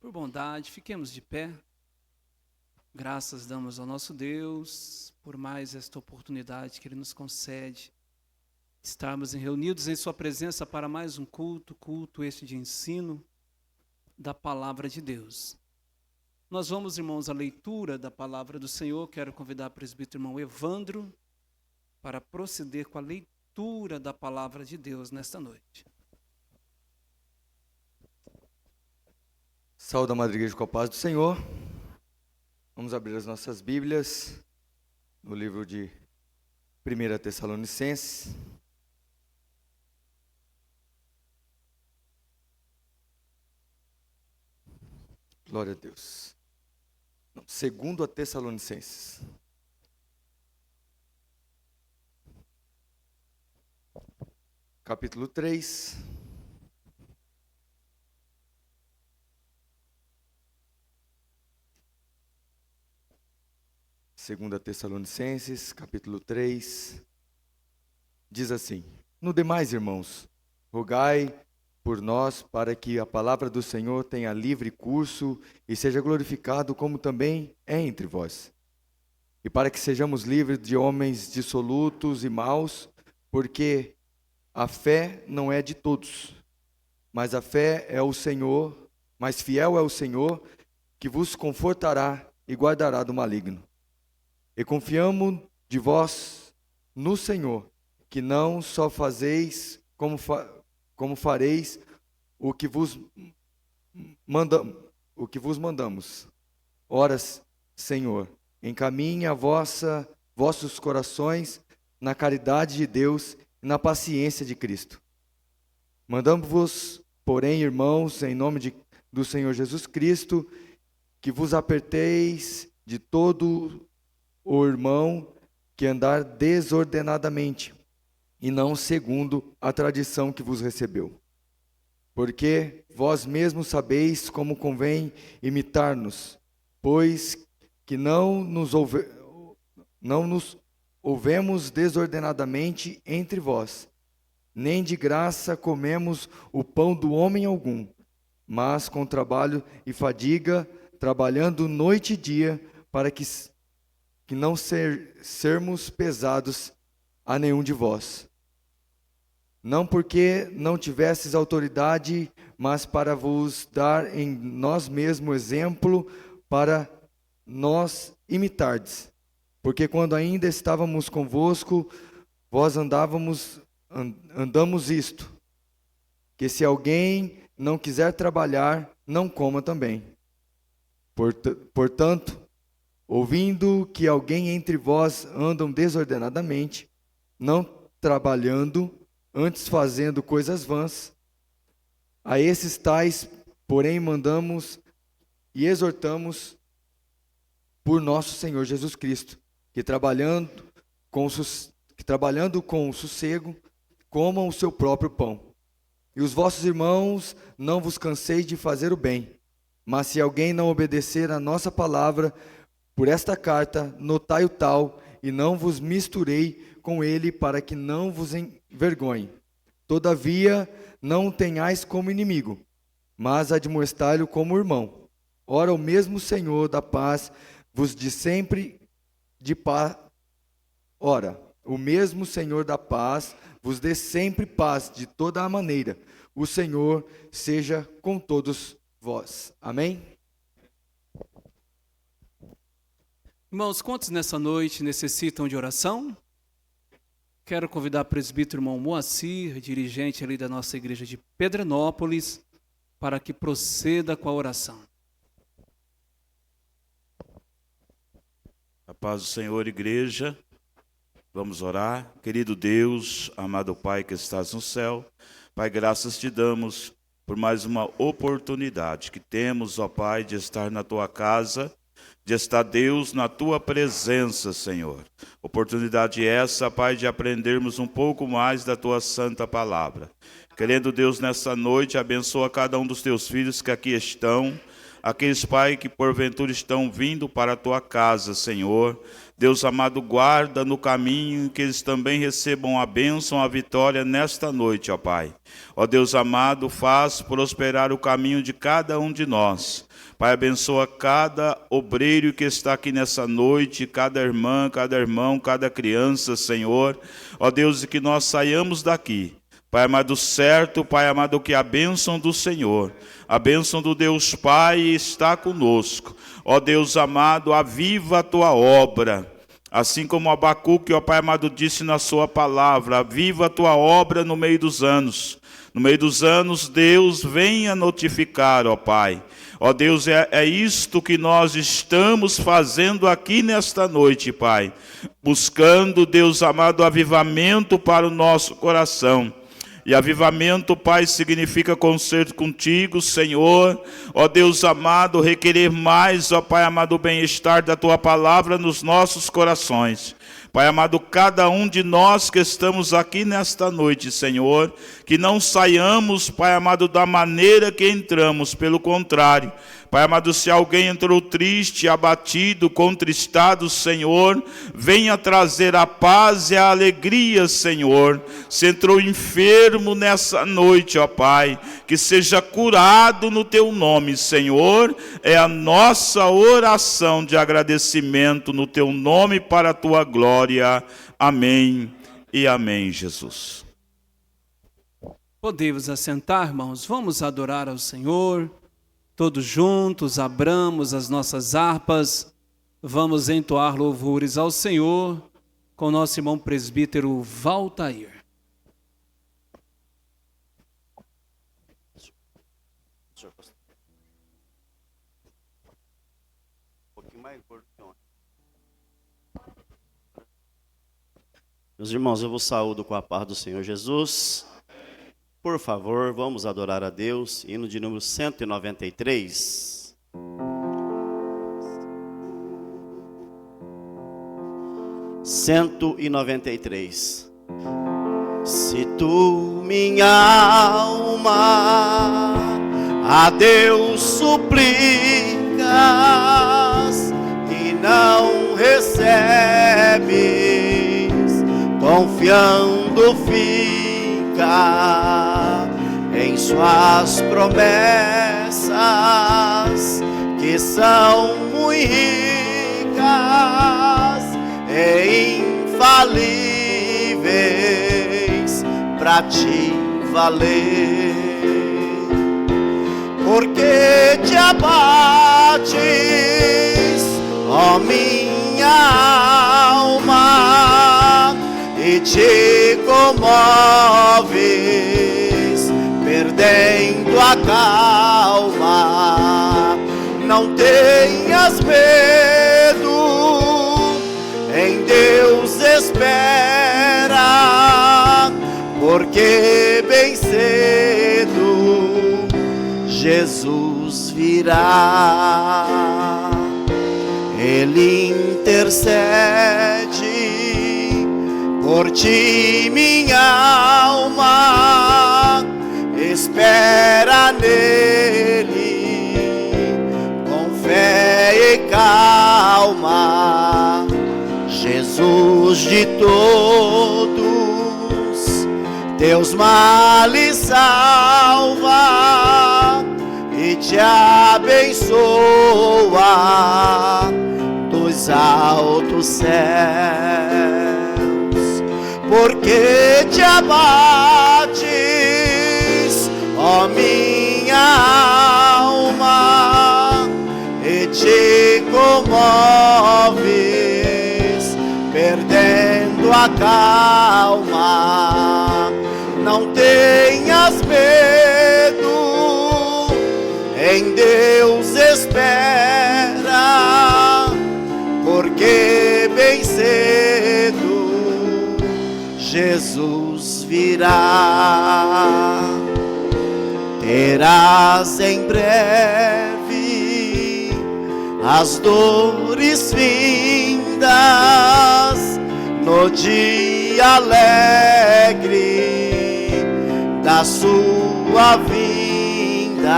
Por bondade, fiquemos de pé. Graças damos ao nosso Deus por mais esta oportunidade que Ele nos concede. Estarmos reunidos em Sua presença para mais um culto este de ensino da Palavra de Deus. Nós vamos, irmãos, à leitura da Palavra do Senhor. Quero convidar o presbítero irmão Evandro para proceder com a leitura da Palavra de Deus nesta noite. Saúde a Madre Igreja com a paz do Senhor. Vamos abrir as nossas Bíblias no livro de 1 Tessalonicenses. Glória a Deus. Não, 2 Tessalonicenses. Capítulo 3. Segunda Tessalonicenses, capítulo 3, diz assim: No demais, irmãos, rogai por nós para que a palavra do Senhor tenha livre curso e seja glorificado como também é entre vós. E para que sejamos livres de homens dissolutos e maus, porque a fé não é de todos, mas a fé é o Senhor, mas fiel é o Senhor, que vos confortará e guardará do maligno. E confiamos de vós no Senhor, que não só fazeis como fareis o que vos mandamos. Ora, Senhor, encaminhe vossos corações na caridade de Deus e na paciência de Cristo. Mandamos-vos, porém, irmãos, em nome do Senhor Jesus Cristo, que vos aperteis de todo o irmão que andar desordenadamente, e não segundo a tradição que vos recebeu. Porque vós mesmos sabeis como convém imitar-nos, pois que não nos ouvemos desordenadamente entre vós, nem de graça comemos o pão do homem algum, mas com trabalho e fadiga, trabalhando noite e dia, para que não sermos pesados a nenhum de vós. Não porque não tivesses autoridade, mas para vos dar em nós mesmos exemplo, para nós imitardes. Porque quando ainda estávamos convosco, vós andamos isto, que se alguém não quiser trabalhar, não coma também. Portanto, ouvindo que alguém entre vós andam desordenadamente, não trabalhando, antes fazendo coisas vãs, a esses tais, porém, mandamos e exortamos por nosso Senhor Jesus Cristo, que trabalhando com sossego, comam o seu próprio pão. E os vossos irmãos, não vos canseis de fazer o bem, mas se alguém não obedecer a nossa palavra, por esta carta, notai o tal, e não vos misturei com ele, para que não vos envergonhe. Todavia, não o tenhais como inimigo, mas admoestai-o como irmão. Ora, o mesmo Senhor da paz vos dê sempre paz de toda a maneira. O Senhor seja com todos vós. Amém? Irmãos, quantos nessa noite necessitam de oração? Quero convidar o presbítero irmão Moacir, dirigente ali da nossa igreja de Pedranópolis, para que proceda com a oração. A paz do Senhor, igreja. Vamos orar. Querido Deus, amado Pai que estás no céu, Pai, graças te damos por mais uma oportunidade que temos, ó Pai, de estar na tua casa, de estar, Deus, na tua presença, Senhor. Oportunidade essa, Pai, de aprendermos um pouco mais da tua santa palavra. Querendo, Deus, nessa noite, abençoa cada um dos teus filhos que aqui estão, aqueles, Pai, que porventura estão vindo para a tua casa, Senhor. Deus amado, guarda no caminho, que eles também recebam a bênção, a vitória nesta noite, ó Pai. Ó Deus amado, faz prosperar o caminho de cada um de nós. Pai, abençoa cada obreiro que está aqui nessa noite, cada irmã, cada irmão, cada criança, Senhor. Ó Deus, e que nós saiamos daqui, Pai amado, certo, Pai amado, que a bênção do Senhor, a bênção do Deus Pai está conosco. Ó Deus amado, aviva a tua obra. Assim como Abacuque, ó Pai amado, disse na sua palavra, aviva a tua obra no meio dos anos. No meio dos anos, Deus venha notificar, ó Pai. Ó Deus, é isto que nós estamos fazendo aqui nesta noite, Pai. Buscando, Deus amado, avivamento para o nosso coração. E avivamento, Pai, significa conserto contigo, Senhor. Ó Deus amado, requerer mais, ó Pai amado, o bem-estar da tua palavra nos nossos corações. Pai amado, cada um de nós que estamos aqui nesta noite, Senhor, que não saiamos, Pai amado, da maneira que entramos, pelo contrário. Pai amado, se alguém entrou triste, abatido, contristado, Senhor, venha trazer a paz e a alegria, Senhor. Se entrou enfermo nessa noite, ó Pai, que seja curado no teu nome, Senhor. É a nossa oração de agradecimento no teu nome para a tua glória. Amém e amém, Jesus. Podemos assentar, irmãos, vamos adorar ao Senhor. Todos juntos, abramos as nossas harpas, vamos entoar louvores ao Senhor com nosso irmão presbítero Valtair. Meus irmãos, eu vos saúdo com a paz do Senhor Jesus. Por favor, vamos adorar a Deus, hino de número 193. Se tu, minha alma, a Deus suplicas e não recebes, confiando fica em suas promessas, que são muito ricas e infalíveis para te valer. Porque te abates, ó minha alma, e te comoves, perdendo a calma. Não tenhas medo, em Deus espera, porque bem cedo Jesus virá. Ele intercede por ti, minha alma, espera nele, com fé e calma. Jesus de todos teus males salva e te abençoa dos altos céus. Porque te abates, ó minha alma, e te comoves, perdendo a calma. Não tenhas medo, em Deus espera, porque bem cedo Jesus virá. Terás em breve as dores vindas no dia alegre da sua vinda.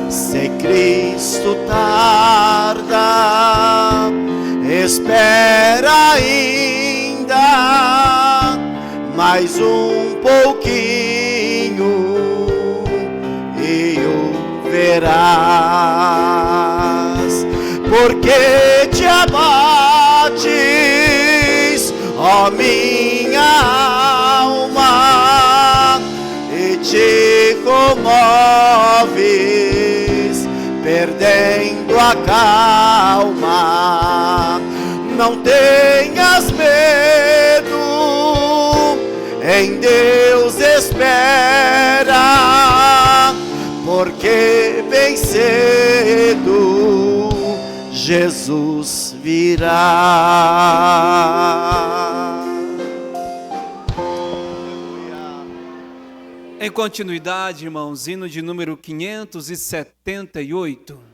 Se Cristo tarda, espera ainda mais um pouquinho e o verás. verás. Porque te abates, ó minha alma, e te comoves, perdendo a calma. Não tenhas medo, em Deus espera, porque bem cedo Jesus virá. Em continuidade, irmãos, hino de número 578.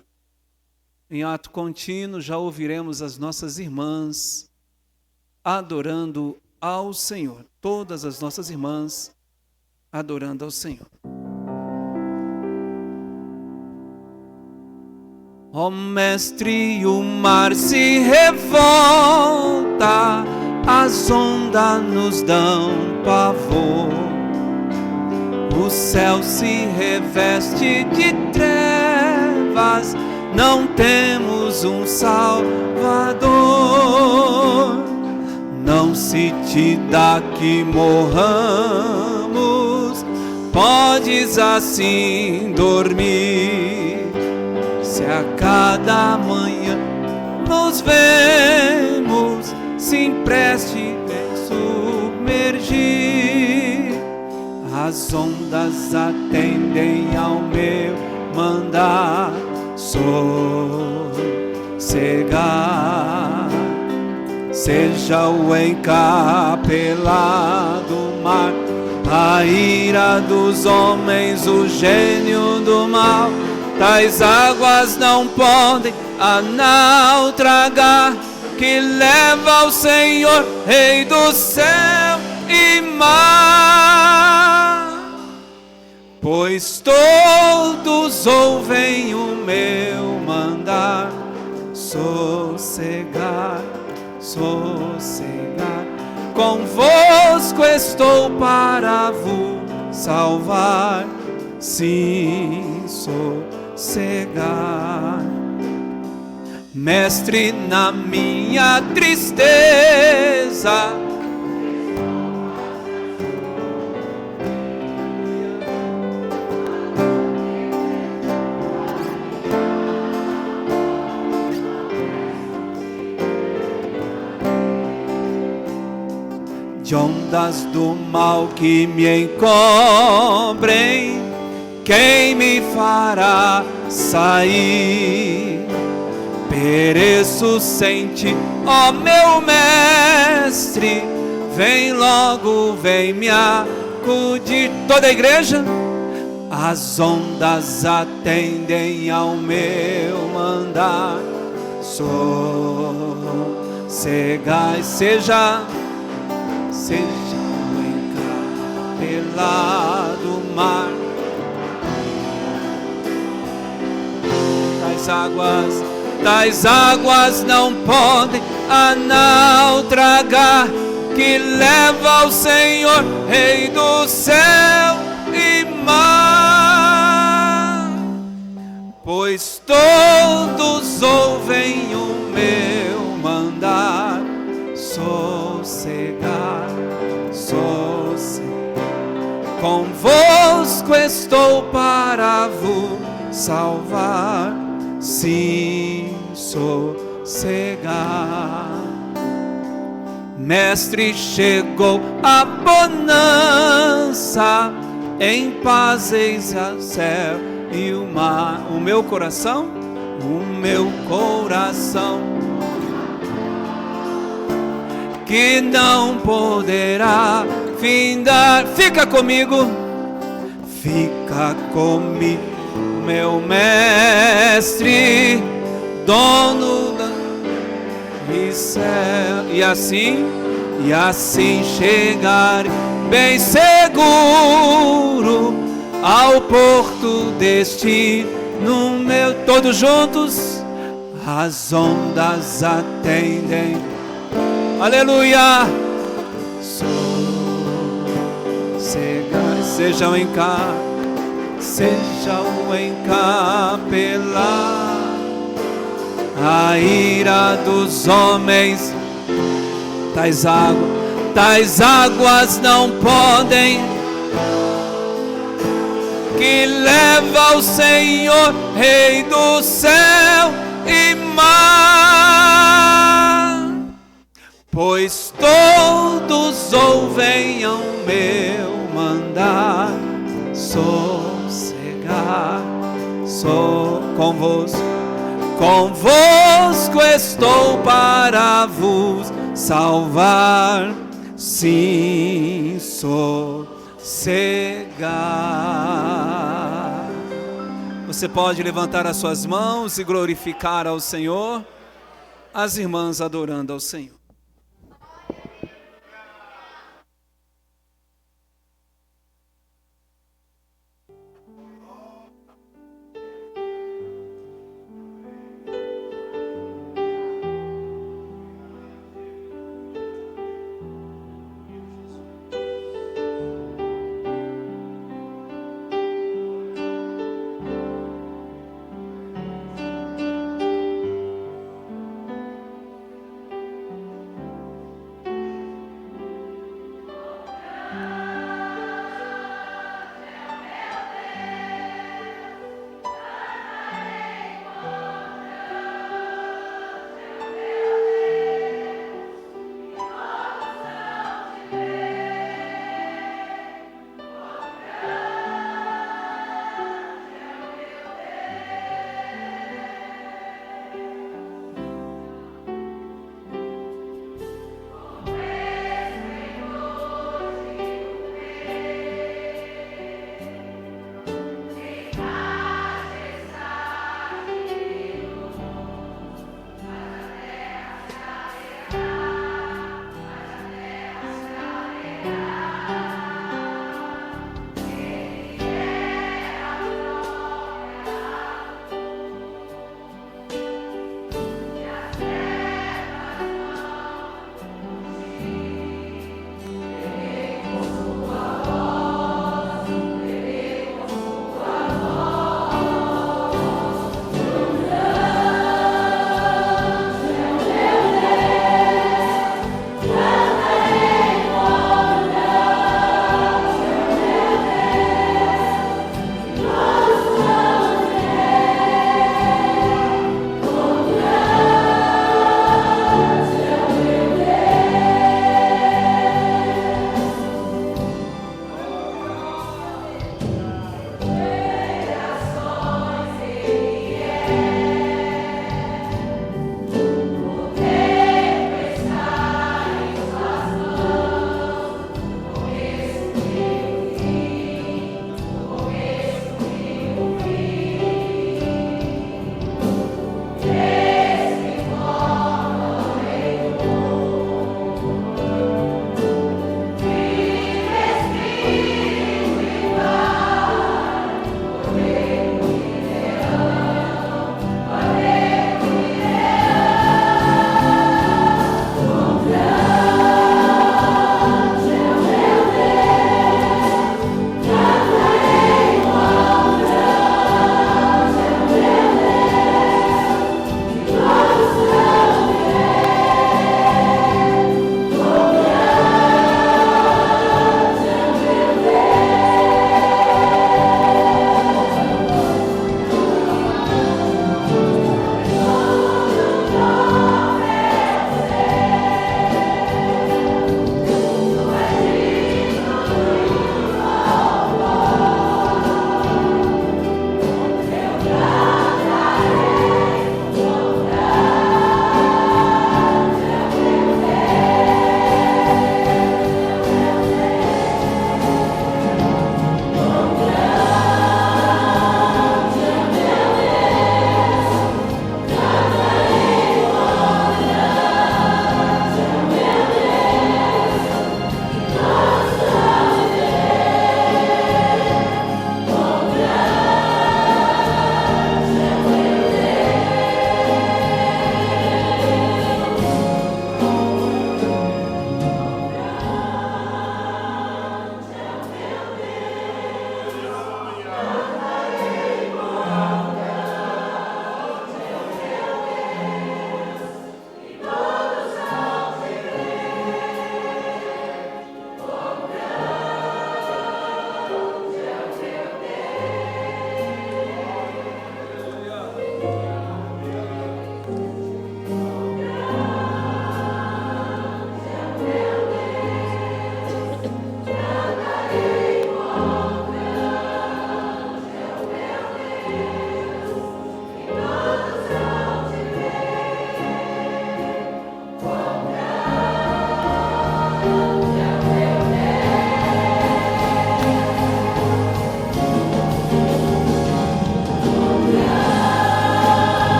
Em ato contínuo já ouviremos as nossas irmãs adorando ao Senhor. Todas as nossas irmãs adorando ao Senhor. Ó Mestre, o mar se revolta, as ondas nos dão pavor. O céu se reveste de trevas, não temos um Salvador. Não se te dá que morramos, podes assim dormir. Se a cada manhã nos vemos, se empreste em submergir. As ondas atendem ao meu mandar sossegar. Seja o encapelado mar, a ira dos homens, o gênio do mal. Tais águas não podem a naufragar, que leva o Senhor, Rei do céu e mar. Pois todos ouvem o meu mandar, sossegar, sossegar. Convosco estou para vos salvar, sim, sossegar. Mestre, na minha tristeza, de ondas do mal que me encobrem, quem me fará sair? Pereço sem ti, ó meu mestre, vem logo, vem me acudir. Toda a igreja, as ondas atendem ao meu mandar, sossegai, seja o encapelado mar. Tais águas não podem a naufragar, que leva o Senhor, Rei do céu e mar. Pois todos ouvem o meu mandar, sossegar, sossegar. Convosco estou para vos salvar, sim, sossegar. Mestre, chegou a bonança, em paz eis o céu e o mar. O meu coração, que não poderá findar. Fica comigo, meu mestre, dono da céu. E assim chegar bem seguro ao porto destino meu. Todos juntos, as ondas atendem, aleluia, sossegar, sejam em casa. seja o encapelar. A ira dos homens, tais águas não podem, que leva o Senhor, Rei do céu e mar. Pois todos ouvem ao meu mandar, sossegar, sou convosco estou para vos salvar, sim, sossegar. Você pode levantar as suas mãos e glorificar ao Senhor. As irmãs adorando ao Senhor.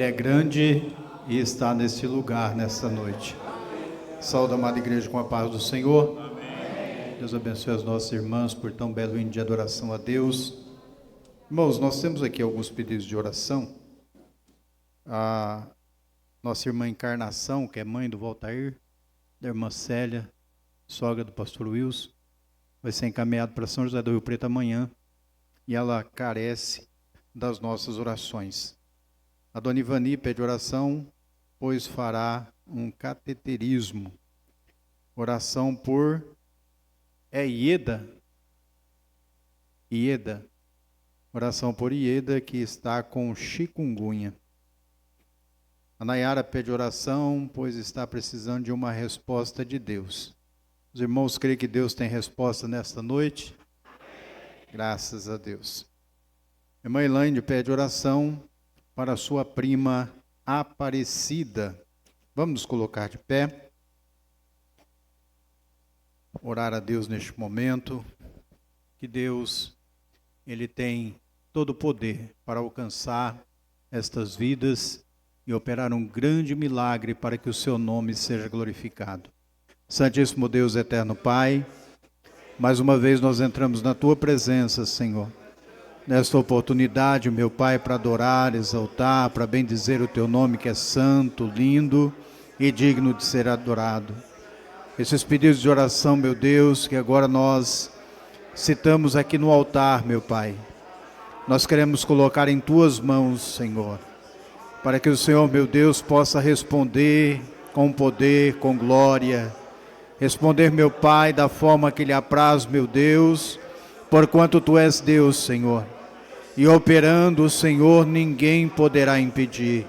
é grande e está neste lugar, nesta noite. Saúde, amada igreja, com a paz do Senhor. Amém. Deus abençoe as nossas irmãs por tão belo hino de adoração a Deus. Irmãos, nós temos aqui alguns pedidos de oração. A nossa irmã Encarnação, que é mãe do Voltair, da irmã Célia, sogra do pastor Wilson, vai ser encaminhado para São José do Rio Preto amanhã, e ela carece das nossas orações. A dona Ivani pede oração, pois fará um cateterismo. Oração por Ieda. Oração por Ieda, que está com chikungunya. A Nayara pede oração, pois está precisando de uma resposta de Deus. Os irmãos creem que Deus tem resposta nesta noite? Graças a Deus. A irmã Elaine pede oração para sua prima Aparecida. Vamos nos colocar de pé. Orar a Deus neste momento. Que Deus, Ele tem todo o poder para alcançar estas vidas e operar um grande milagre para que o seu nome seja glorificado. Santíssimo Deus, eterno Pai, mais uma vez nós entramos na Tua presença, Senhor. Nesta oportunidade, meu Pai, para adorar, exaltar, para bendizer o Teu nome que é santo, lindo e digno de ser adorado. Esses pedidos de oração, meu Deus, que agora nós citamos aqui no altar, meu Pai, nós queremos colocar em Tuas mãos, Senhor, para que o Senhor, meu Deus, possa responder com poder, com glória. Responder, meu Pai, da forma que lhe apraz, meu Deus, porquanto Tu és Deus, Senhor. E operando o Senhor, ninguém poderá impedir.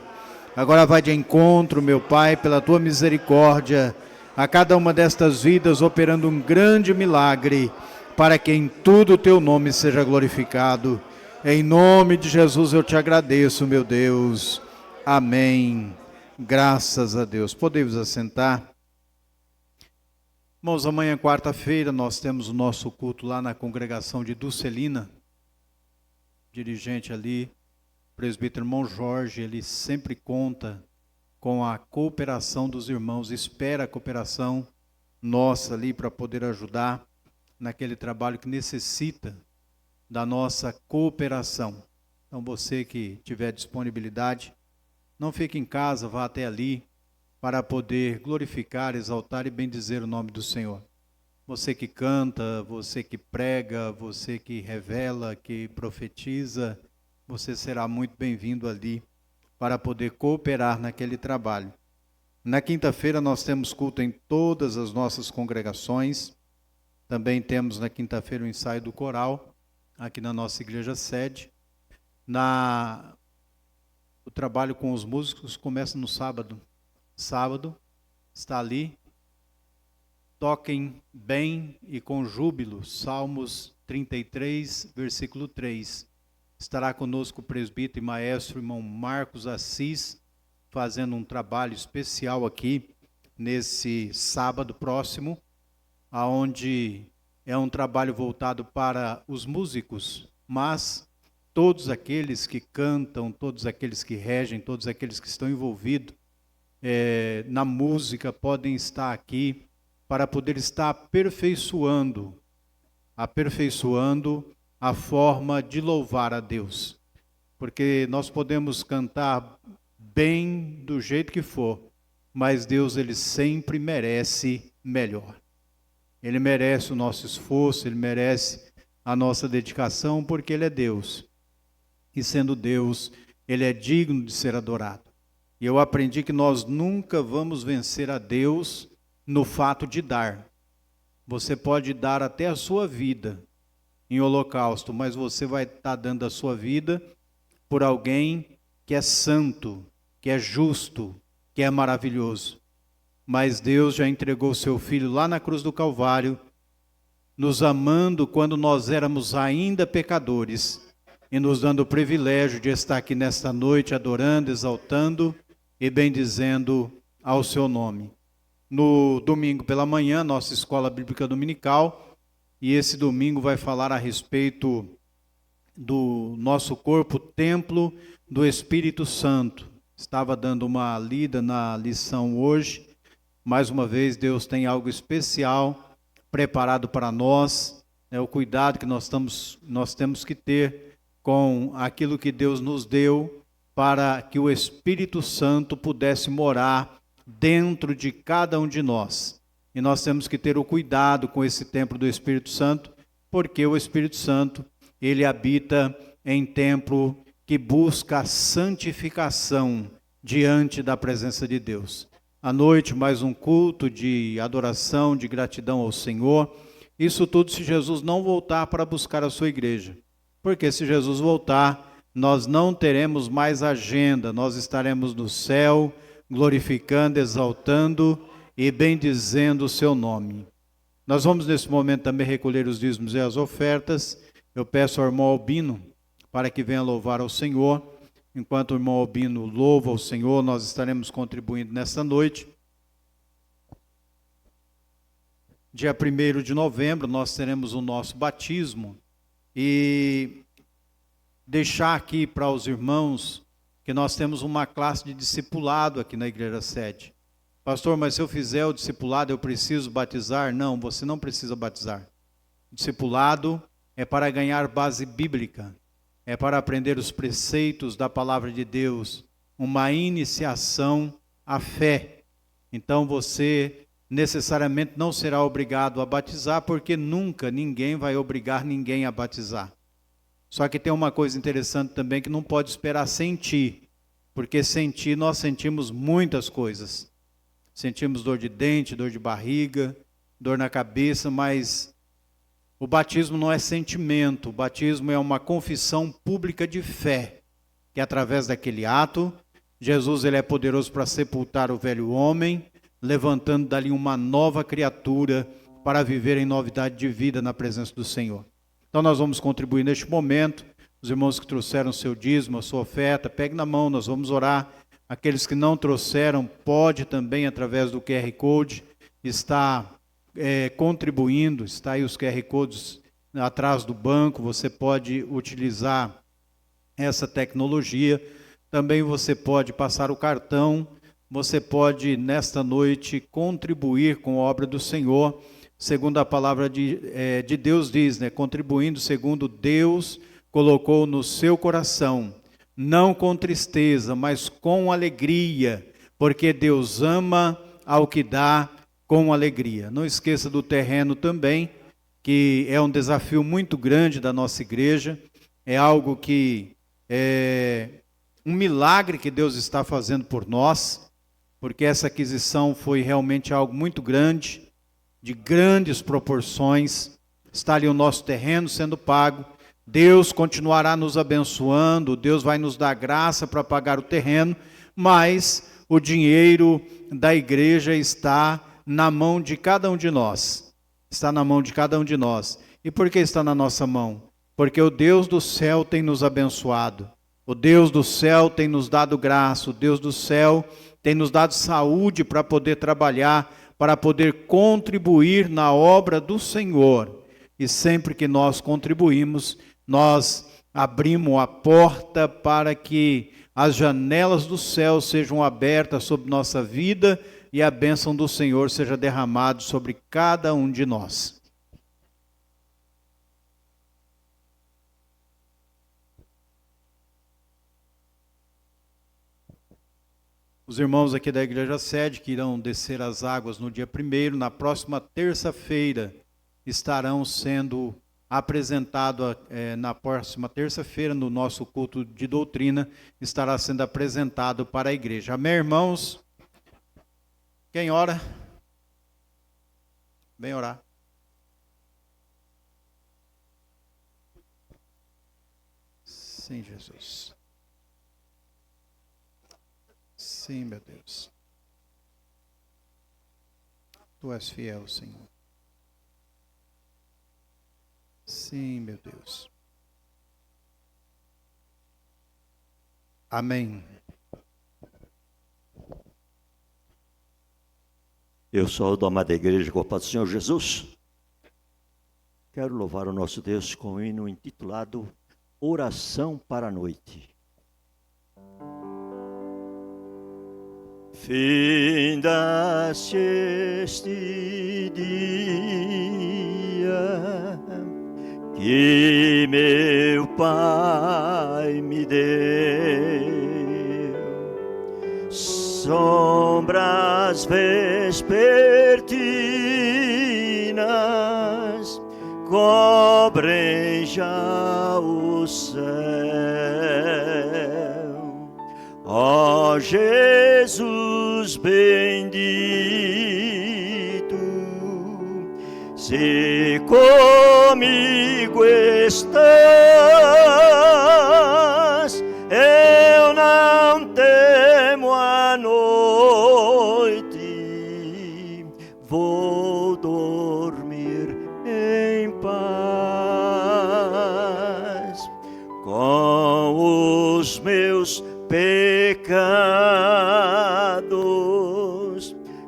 Agora vai de encontro, meu Pai, pela Tua misericórdia, a cada uma destas vidas, operando um grande milagre, para que em tudo o Teu nome seja glorificado. Em nome de Jesus eu Te agradeço, meu Deus. Amém. Graças a Deus. Podemos assentar. Irmãos, amanhã, quarta-feira, nós temos o nosso culto lá na congregação de Dulcelina. Dirigente ali, presbítero irmão Jorge, ele sempre conta com a cooperação dos irmãos, espera a cooperação nossa ali para poder ajudar naquele trabalho que necessita da nossa cooperação. Então, você que tiver disponibilidade, não fique em casa, vá até ali para poder glorificar, exaltar e bendizer o nome do Senhor. Você que canta, você que prega, você que revela, que profetiza, você será muito bem-vindo ali para poder cooperar naquele trabalho. Na quinta-feira nós temos culto em todas as nossas congregações. Também temos na quinta-feira o ensaio do coral, aqui na nossa igreja sede. O trabalho com os músicos começa no sábado. Sábado, está ali. Toquem bem e com júbilo. Salmos 33, versículo 3. Estará conosco o presbítero e maestro, irmão Marcos Assis, fazendo um trabalho especial aqui, nesse sábado próximo, onde é um trabalho voltado para os músicos, mas todos aqueles que cantam, todos aqueles que regem, todos aqueles que estão envolvidos na música podem estar aqui para poder estar aperfeiçoando a forma de louvar a Deus. Porque nós podemos cantar bem do jeito que for, mas Deus, Ele sempre merece melhor. Ele merece o nosso esforço, Ele merece a nossa dedicação, porque Ele é Deus. E sendo Deus, Ele é digno de ser adorado. E eu aprendi que nós nunca vamos vencer a Deus no fato de dar. Você pode dar até a sua vida em holocausto, mas você vai estar dando a sua vida por alguém que é santo, que é justo, que é maravilhoso. Mas Deus já entregou o seu Filho lá na cruz do Calvário, nos amando quando nós éramos ainda pecadores, e nos dando o privilégio de estar aqui nesta noite adorando, exaltando e bendizendo ao seu nome. No domingo pela manhã, nossa escola bíblica dominical, e esse domingo vai falar a respeito do nosso corpo, templo do Espírito Santo. Estava dando uma lida na lição hoje. Mais uma vez, Deus tem algo especial preparado para nós. O cuidado que nós temos que ter com aquilo que Deus nos deu, para que o Espírito Santo pudesse morar dentro de cada um de nós. E nós temos que ter o cuidado com esse templo do Espírito Santo, porque o Espírito Santo, ele habita em templo que busca a santificação diante da presença de Deus. À noite, mais um culto de adoração, de gratidão ao Senhor. Isso tudo se Jesus não voltar para buscar a sua igreja. Porque se Jesus voltar, nós não teremos mais agenda, nós estaremos no céu, glorificando, exaltando e bendizendo o seu nome. Nós vamos nesse momento também recolher os dízimos e as ofertas. Eu peço ao irmão Albino para que venha louvar ao Senhor. Enquanto o irmão Albino louva ao Senhor, nós estaremos contribuindo nesta noite. Dia 1º de novembro nós teremos o nosso batismo. E deixar aqui para os irmãos que nós temos uma classe de discipulado aqui na igreja sede. Pastor, mas se eu fizer o discipulado, eu preciso batizar? Não, você não precisa batizar. Discipulado é para ganhar base bíblica, é para aprender os preceitos da palavra de Deus, uma iniciação à fé. Então você necessariamente não será obrigado a batizar, porque nunca ninguém vai obrigar ninguém a batizar. Só que tem uma coisa interessante também, que não pode esperar sentir, porque sentir, nós sentimos muitas coisas. Sentimos dor de dente, dor de barriga, dor na cabeça, mas o batismo não é sentimento, o batismo é uma confissão pública de fé, que através daquele ato, Jesus ele é poderoso para sepultar o velho homem, levantando dali uma nova criatura para viver em novidade de vida na presença do Senhor. Então nós vamos contribuir neste momento. Os irmãos que trouxeram seu dízimo, a sua oferta, pegue na mão, nós vamos orar. Aqueles que não trouxeram, pode também, através do QR Code, estar contribuindo. Está aí os QR Codes atrás do banco, você pode utilizar essa tecnologia. Também você pode passar o cartão, você pode, nesta noite, contribuir com a obra do Senhor, segundo a palavra de Deus diz, contribuindo segundo Deus colocou no seu coração, não com tristeza, mas com alegria, porque Deus ama ao que dá com alegria. Não esqueça do terreno também, que é um desafio muito grande da nossa igreja, é algo que é um milagre que Deus está fazendo por nós, porque essa aquisição foi realmente algo muito grande, de grandes proporções. Está ali o nosso terreno sendo pago. Deus continuará nos abençoando, Deus vai nos dar graça para pagar o terreno, mas o dinheiro da igreja está na mão de cada um de nós. Está na mão de cada um de nós. E por que está na nossa mão? Porque o Deus do céu tem nos abençoado. O Deus do céu tem nos dado graça. O Deus do céu tem nos dado saúde para poder trabalhar, para poder contribuir na obra do Senhor. E sempre que nós contribuímos, nós abrimos a porta para que as janelas do céu sejam abertas sobre nossa vida e a bênção do Senhor seja derramada sobre cada um de nós. Os irmãos aqui da igreja sede que irão descer as águas no dia 1º, na próxima terça-feira, estarão sendo apresentados, na próxima terça-feira, no nosso culto de doutrina, estará sendo apresentado para a igreja. Amém, irmãos? Quem ora? Vem orar. Sim, Jesus. Sim, meu Deus. Tu és fiel, Senhor. Sim, meu Deus. Amém. Eu sou da amada igreja com a paz do Senhor Jesus. Quero louvar o nosso Deus com um hino intitulado Oração para a Noite. findaste este dia que meu Pai me deu, sombras vespertinas cobrem já o céu. Ó Jesus bendito, se comigo estás, eu não temo a noite, vou dormir em paz. Com os meus pecados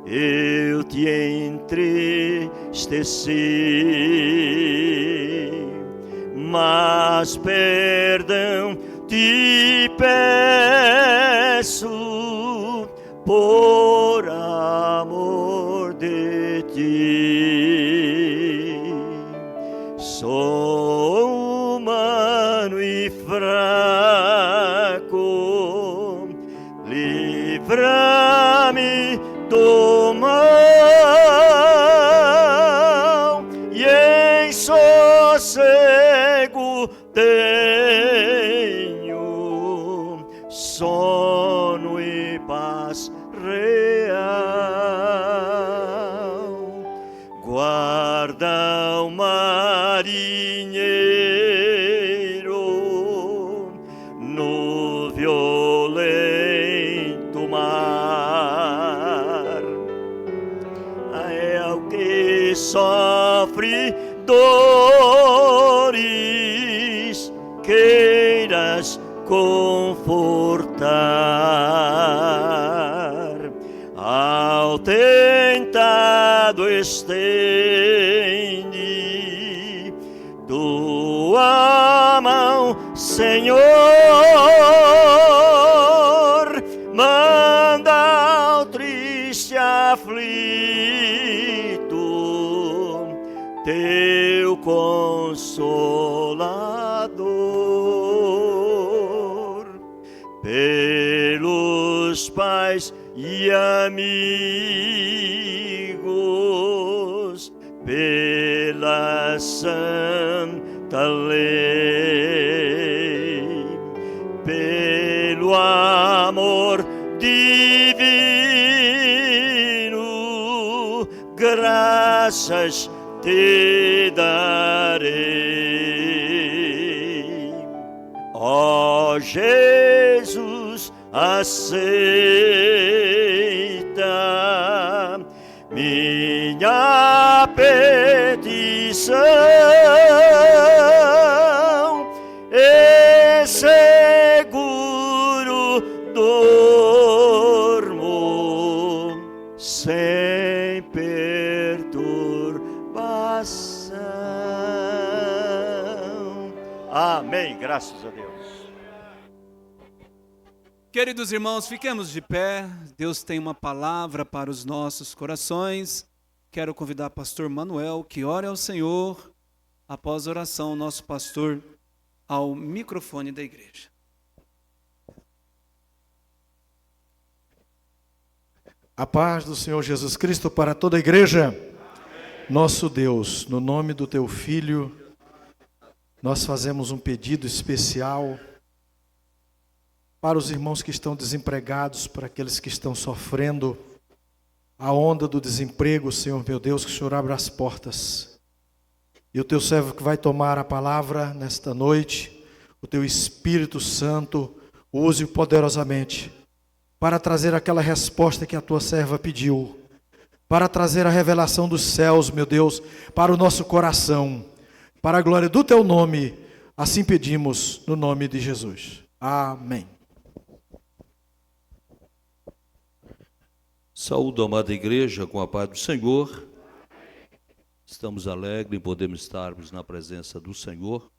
eu te entristeci, mas perdão te peço por amor de ti. Sou humano e fraco, livra-me do mal e em sossego tenho sono e paz real. Guarda o marinheiro no violento mar, é o que sofre dores, queiras confortar. Ao tentado estende tua mão, Senhor, manda ao triste aflito teu consolador. Pelos pais e amigos, pela santa lei, pelo amor divino, graças te darei. Ó Jesus, aceita minha petição e seguro durmo sem perturbação. Amém. Graças a Deus. Queridos irmãos, fiquemos de pé. Deus tem uma palavra para os nossos corações. Quero convidar o pastor Manuel que ore ao Senhor. Após a oração, o nosso pastor ao microfone da igreja. A paz do Senhor Jesus Cristo para toda a igreja. Amém. Nosso Deus, no nome do teu Filho, nós fazemos um pedido especial para os irmãos que estão desempregados, para aqueles que estão sofrendo a onda do desemprego, Senhor meu Deus, que o Senhor abra as portas. E o teu servo que vai tomar a palavra nesta noite, o teu Espírito Santo, use-o poderosamente para trazer aquela resposta que a tua serva pediu, para trazer a revelação dos céus, meu Deus, para o nosso coração, para a glória do teu nome. Assim pedimos no nome de Jesus. Amém. Saúdo a amada igreja com a paz do Senhor. Estamos alegres em podermos estarmos na presença do Senhor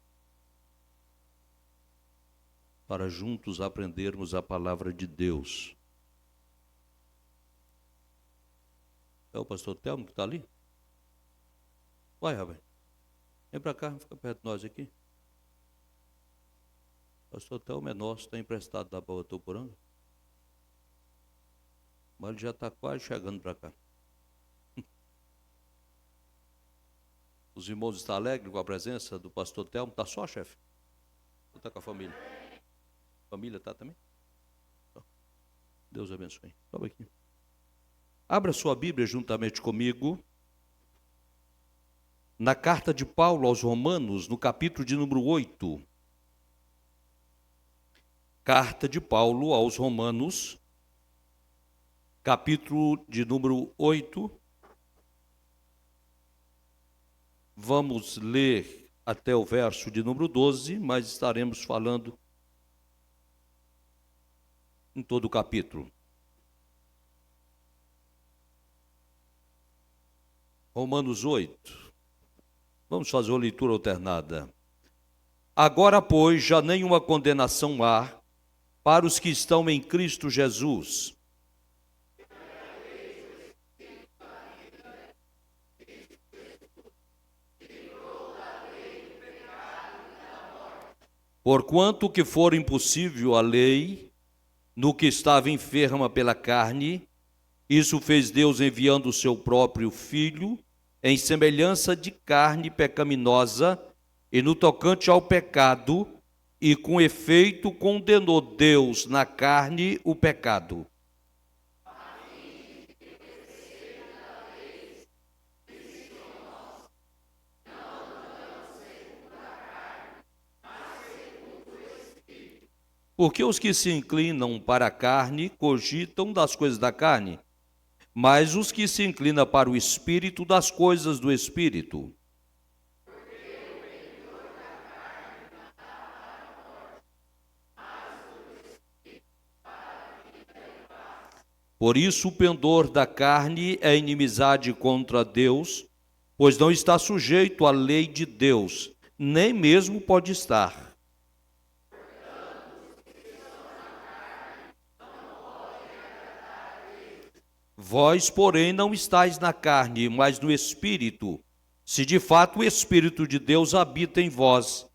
para juntos aprendermos a palavra de Deus. É o pastor Telmo que está ali? Vai, rapaz. Vem para cá, fica perto de nós aqui. O pastor Telmo é nosso, está emprestado da Boa Tuporanga. Mas ele já está quase chegando para cá. Os irmãos estão alegres com a presença do pastor Telmo? Está só, chefe? Ou está com a família? A família está também? Deus abençoe. Sobe aqui. Abra sua Bíblia juntamente comigo na carta de Paulo aos Romanos, no capítulo de número 8. Carta de Paulo aos Romanos, capítulo de número 8. Vamos ler até o verso de número 12, mas estaremos falando em todo o capítulo. Romanos 8. Vamos fazer uma leitura alternada. Agora, pois, já nenhuma condenação há para os que estão em Cristo Jesus. Porquanto que for impossível a lei, no que estava enferma pela carne, isso fez Deus enviando o seu próprio Filho, em semelhança de carne pecaminosa, e no tocante ao pecado, e com efeito condenou Deus na carne o pecado. Porque os que se inclinam para a carne cogitam das coisas da carne, mas os que se inclinam para o Espírito, das coisas do Espírito. Por isso o pendor da carne é inimizade contra Deus, pois não está sujeito à lei de Deus, nem mesmo pode estar. Vós, porém, não estáis na carne, mas no Espírito, se de fato o Espírito de Deus habita em vós.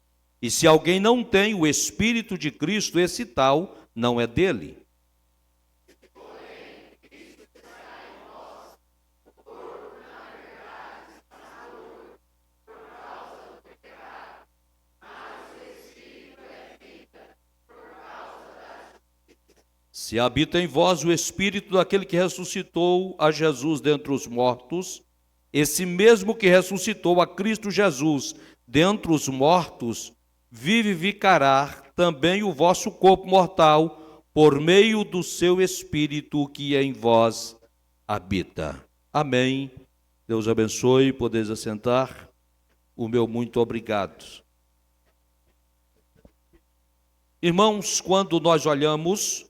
E se alguém não tem o Espírito de Cristo, esse tal não é dele. Se habita em vós o Espírito daquele que ressuscitou a Jesus dentre os mortos, esse mesmo que ressuscitou a Cristo Jesus dentre os mortos, vivificará também o vosso corpo mortal por meio do seu Espírito que em vós habita. Amém. Deus abençoe, podeis assentar. O meu muito obrigado. Irmãos, quando nós olhamos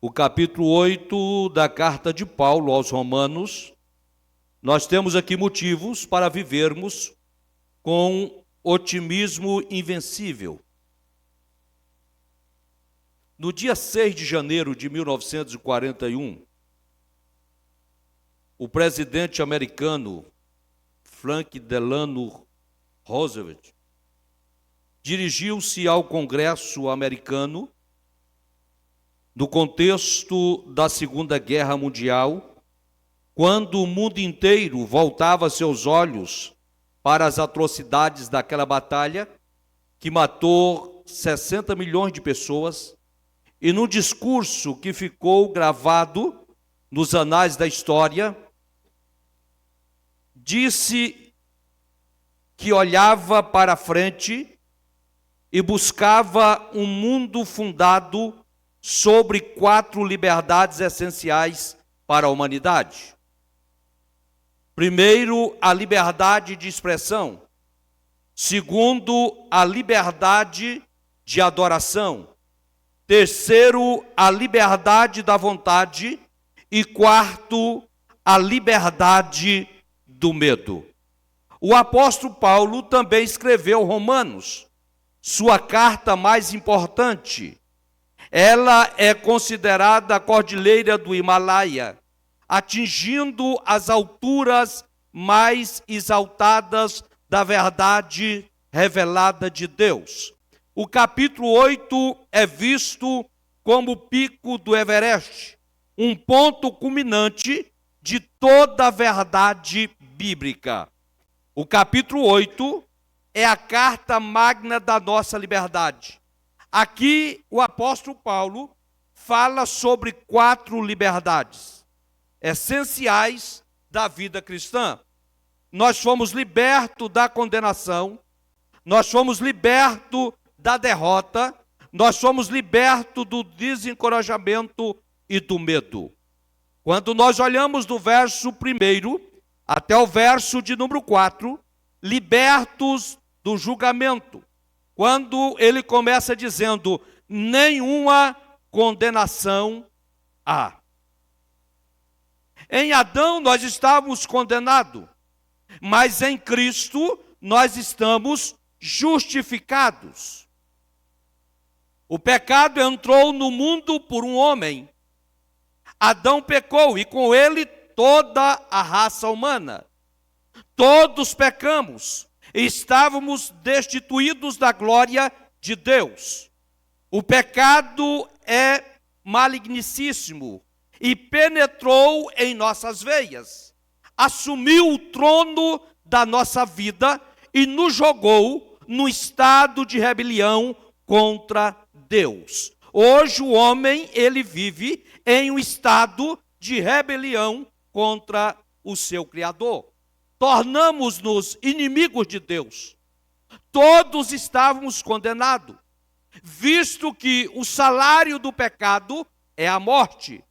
o capítulo 8 da carta de Paulo aos Romanos, nós temos aqui motivos para vivermos com otimismo invencível. No dia 6 de janeiro de 1941, o presidente americano Franklin Delano Roosevelt dirigiu-se ao Congresso americano no contexto da Segunda Guerra Mundial, quando o mundo inteiro voltava seus olhos para as atrocidades daquela batalha, que matou 60 milhões de pessoas, e num discurso que ficou gravado nos anais da história, disse que olhava para frente e buscava um mundo fundado sobre 4 liberdades essenciais para a humanidade. Primeiro, a liberdade de expressão. Segundo, a liberdade de adoração. Terceiro, a liberdade da vontade. E quarto, a liberdade do medo. O apóstolo Paulo também escreveu Romanos, sua carta mais importante. Ela é considerada a cordilheira do Himalaia, atingindo as alturas mais exaltadas da verdade revelada de Deus. O capítulo 8 é visto como o pico do Everest, um ponto culminante de toda a verdade bíblica. O capítulo 8 é a carta magna da nossa liberdade. Aqui o apóstolo Paulo fala sobre 4 liberdades essenciais da vida cristã. Nós fomos libertos da condenação, nós fomos libertos da derrota, nós fomos libertos do desencorajamento e do medo. Quando nós olhamos do verso 1 até o verso de número 4, libertos do julgamento, quando ele começa dizendo, nenhuma condenação há. Em Adão nós estávamos condenados, mas em Cristo nós estamos justificados. O pecado entrou no mundo por um homem. Adão pecou e com ele toda a raça humana. Todos pecamos e estávamos destituídos da glória de Deus. O pecado é malignicíssimo e penetrou em nossas veias, assumiu o trono da nossa vida e nos jogou no estado de rebelião contra Deus. Hoje o homem, ele vive em um estado de rebelião contra o seu Criador. Tornamos-nos inimigos de Deus. Todos estávamos condenados, visto que o salário do pecado é a morte.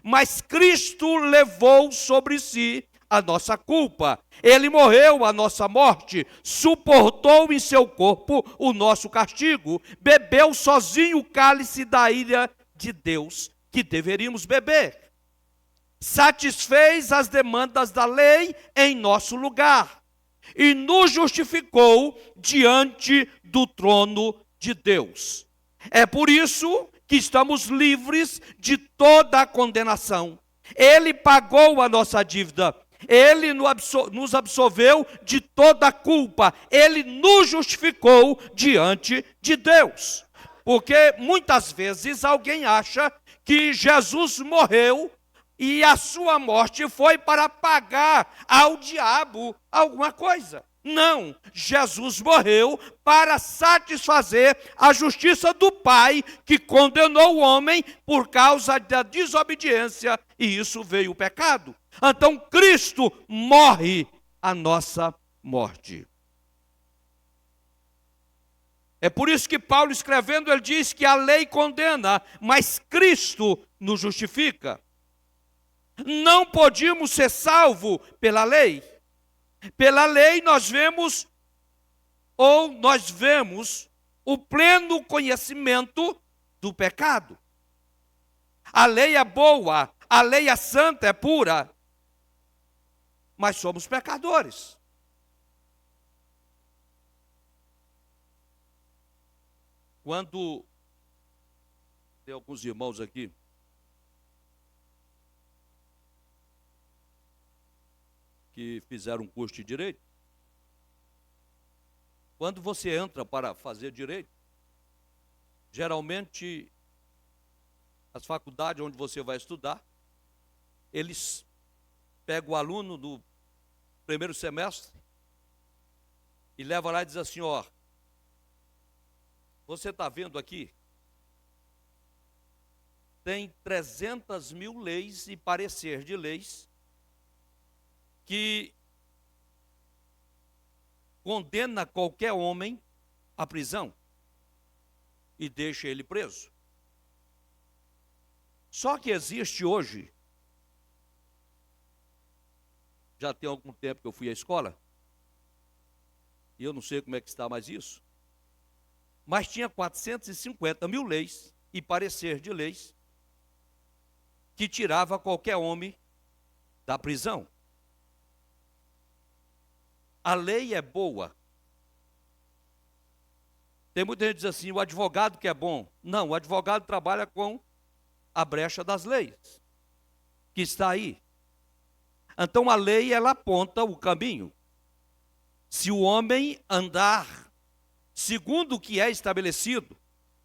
Mas Cristo levou sobre si a nossa culpa. Ele morreu a nossa morte, suportou em seu corpo o nosso castigo, bebeu sozinho o cálice da ira de Deus que deveríamos beber. Satisfez as demandas da lei em nosso lugar e nos justificou diante do trono de Deus. É por isso que estamos livres de toda a condenação. Ele pagou a nossa dívida, ele nos absolveu de toda a culpa, ele nos justificou diante de Deus. Porque muitas vezes alguém acha que Jesus morreu e a sua morte foi para pagar ao diabo alguma coisa. Não, Jesus morreu para satisfazer a justiça do Pai que condenou o homem por causa da desobediência, e isso veio o pecado. Então Cristo morre a nossa morte. É por isso que Paulo escrevendo, ele diz que a lei condena, mas Cristo nos justifica. Não podíamos ser salvos pela lei. Pela lei nós vemos o pleno conhecimento do pecado. A lei é boa, a lei é santa, é pura, mas somos pecadores. Quando tem alguns irmãos aqui que fizeram um curso de direito, quando você entra para fazer direito, geralmente as faculdades onde você vai estudar, eles pegam o aluno do primeiro semestre e levam lá e dizem assim, ó, você está vendo aqui, tem 300 mil leis e parecer de leis que condena qualquer homem à prisão e deixa ele preso. Só que existe hoje, já tem algum tempo que eu fui à escola, e eu não sei como é que está mais isso, mas tinha 450 mil leis e parecer de leis que tirava qualquer homem da prisão. A lei é boa. Tem muita gente que diz assim, o advogado que é bom. Não, o advogado trabalha com a brecha das leis, que está aí. Então a lei, ela aponta o caminho. Se o homem andar segundo o que é estabelecido,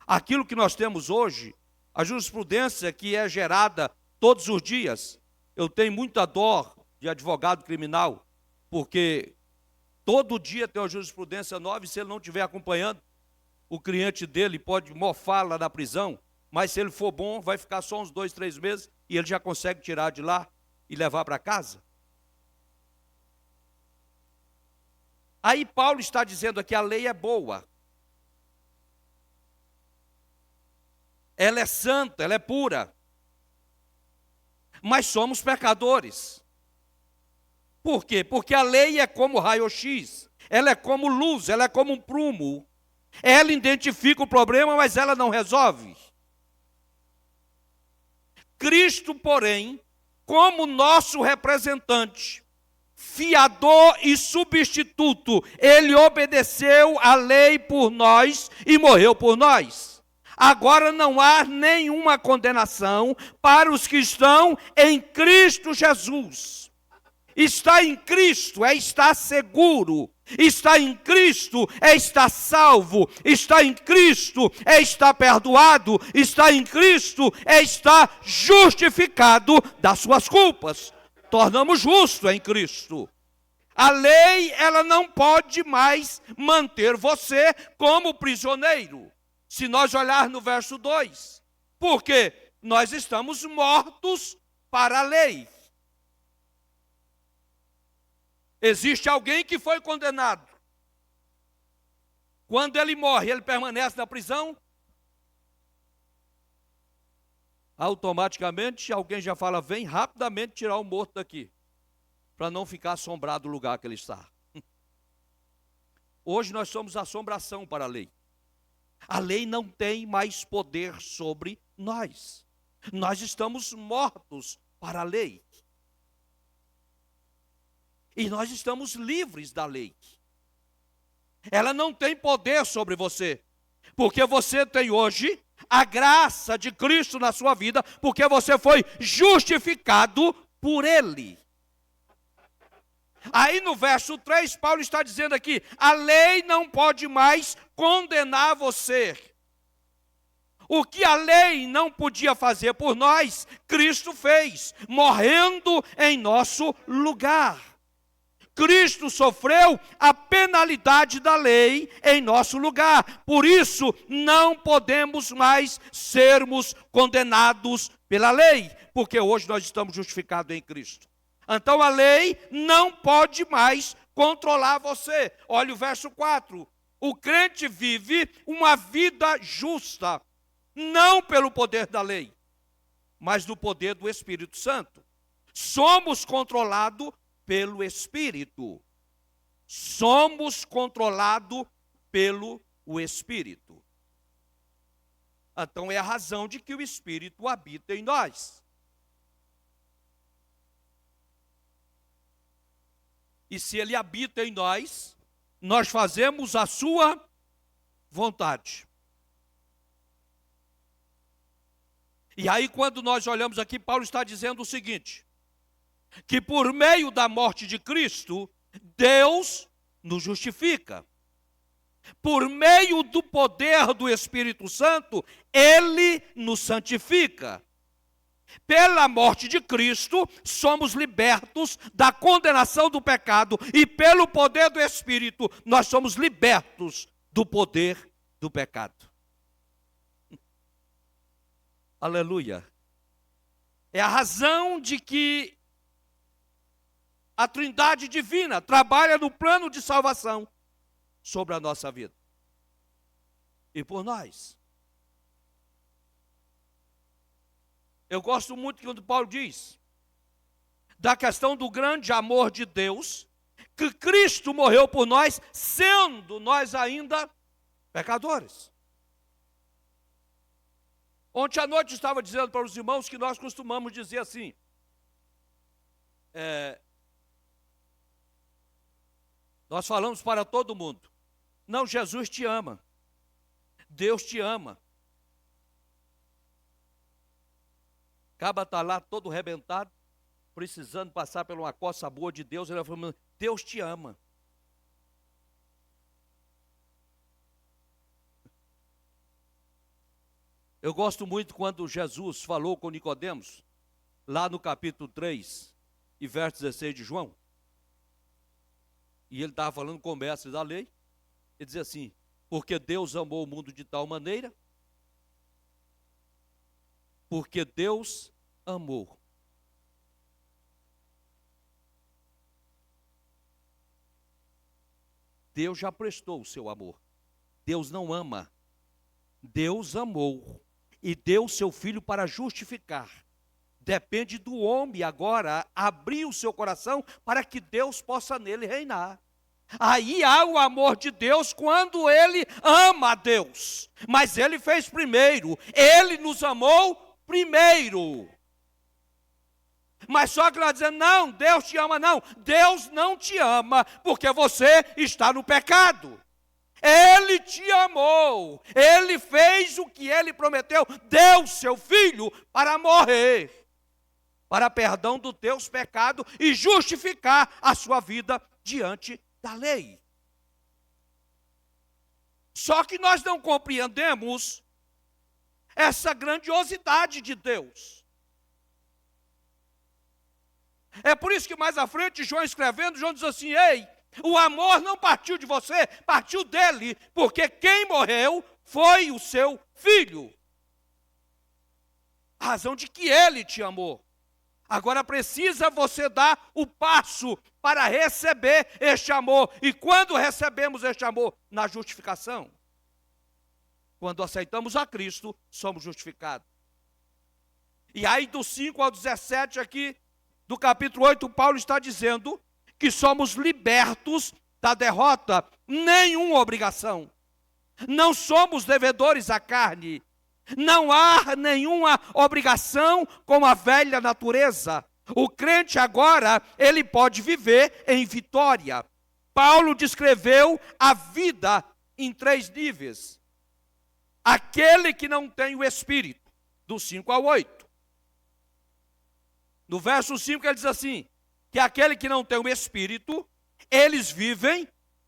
aquilo que nós temos hoje, a jurisprudência que é gerada todos os dias. Eu tenho muita dó de advogado criminal, porque todo dia tem uma jurisprudência nova e se ele não estiver acompanhando, o cliente dele pode mofar lá na prisão, mas se ele for bom, vai ficar só uns 2, 3 meses e ele já consegue tirar de lá e levar para casa. Aí Paulo está dizendo aqui, a lei é boa. Ela é santa, ela é pura. Mas somos pecadores. Por quê? Porque a lei é como raio-x, ela é como luz, ela é como um prumo. Ela identifica o problema, mas ela não resolve. Cristo, porém, como nosso representante, fiador e substituto, ele obedeceu à lei por nós e morreu por nós. Agora não há nenhuma condenação para os que estão em Cristo Jesus. Está em Cristo é estar seguro. Está em Cristo é estar salvo. Está em Cristo é estar perdoado. Está em Cristo é estar justificado das suas culpas. Tornamos justo em Cristo. A lei, ela não pode mais manter você como prisioneiro. Se nós olhar no verso 2, porque nós estamos mortos para a lei. Existe alguém que foi condenado. Quando ele morre, ele permanece na prisão? Automaticamente, alguém já fala, vem rapidamente tirar o morto daqui, para não ficar assombrado do lugar que ele está. Hoje nós somos assombração para a lei. A lei não tem mais poder sobre nós. Nós estamos mortos para a lei. E nós estamos livres da lei. Ela não tem poder sobre você, porque você tem hoje a graça de Cristo na sua vida, porque você foi justificado por Ele. Aí no verso 3, Paulo está dizendo aqui, a lei não pode mais condenar você. O que a lei não podia fazer por nós, Cristo fez, morrendo em nosso lugar. Cristo sofreu a penalidade da lei em nosso lugar. Por isso, não podemos mais sermos condenados pela lei, porque hoje nós estamos justificados em Cristo. Então a lei não pode mais controlar você. Olha o verso 4. O crente vive uma vida justa, não pelo poder da lei, mas do poder do Espírito Santo. Somos controlados pelo Espírito. Somos controlados pelo Espírito. Então é a razão de que o Espírito habita em nós. E se ele habita em nós, nós fazemos a sua vontade. E aí quando nós olhamos aqui, Paulo está dizendo o seguinte, que por meio da morte de Cristo, Deus nos justifica. Por meio do poder do Espírito Santo, Ele nos santifica. Pela morte de Cristo, somos libertos da condenação do pecado e pelo poder do Espírito, nós somos libertos do poder do pecado. Aleluia. É a razão de que a Trindade Divina trabalha no plano de salvação sobre a nossa vida. E por nós. Eu gosto muito quando Paulo diz da questão do grande amor de Deus, que Cristo morreu por nós, sendo nós ainda pecadores. Ontem à noite eu estava dizendo para os irmãos que nós costumamos dizer assim, nós falamos para todo mundo, não, Jesus te ama, Deus te ama. Acaba estar lá todo arrebentado, precisando passar por uma coça boa de Deus, ele falou: Deus te ama. Eu gosto muito quando Jesus falou com Nicodemos, lá no capítulo 3, e verso 16 de João. E ele estava falando com o mestre da lei. Ele dizia assim: porque Deus amou o mundo de tal maneira, porque Deus amou. Deus já prestou o seu amor. Deus não ama. Deus amou e deu o seu filho para justificar. Depende do homem agora abrir o seu coração para que Deus possa nele reinar. Aí há o amor de Deus quando ele ama a Deus. Mas ele fez primeiro. Ele nos amou primeiro. Mas só que ela dizendo: não, Deus te ama. Não, Deus não te ama porque você está no pecado. Ele te amou, ele fez o que ele prometeu, deu seu filho para morrer, para perdão dos teus pecados e justificar a sua vida diante da lei. Só que nós não compreendemos essa grandiosidade de Deus. É por isso que mais à frente, João escrevendo, João diz assim: ei, o amor não partiu de você, partiu dele, porque quem morreu foi o seu filho. A razão de que ele te amou. Agora precisa você dar o passo para receber este amor. E quando recebemos este amor? Na justificação. Quando aceitamos a Cristo, somos justificados. E aí do 5 ao 17 aqui, do capítulo 8, Paulo está dizendo que somos libertos da derrota, nenhuma obrigação. Não somos devedores à carne. Não há nenhuma obrigação com a velha natureza. O crente agora, ele pode viver em vitória. Paulo descreveu a vida em 3 níveis. Aquele que não tem o Espírito, do 5 ao 8. No verso 5 ele diz assim: que aquele que não tem o Espírito, eles vivem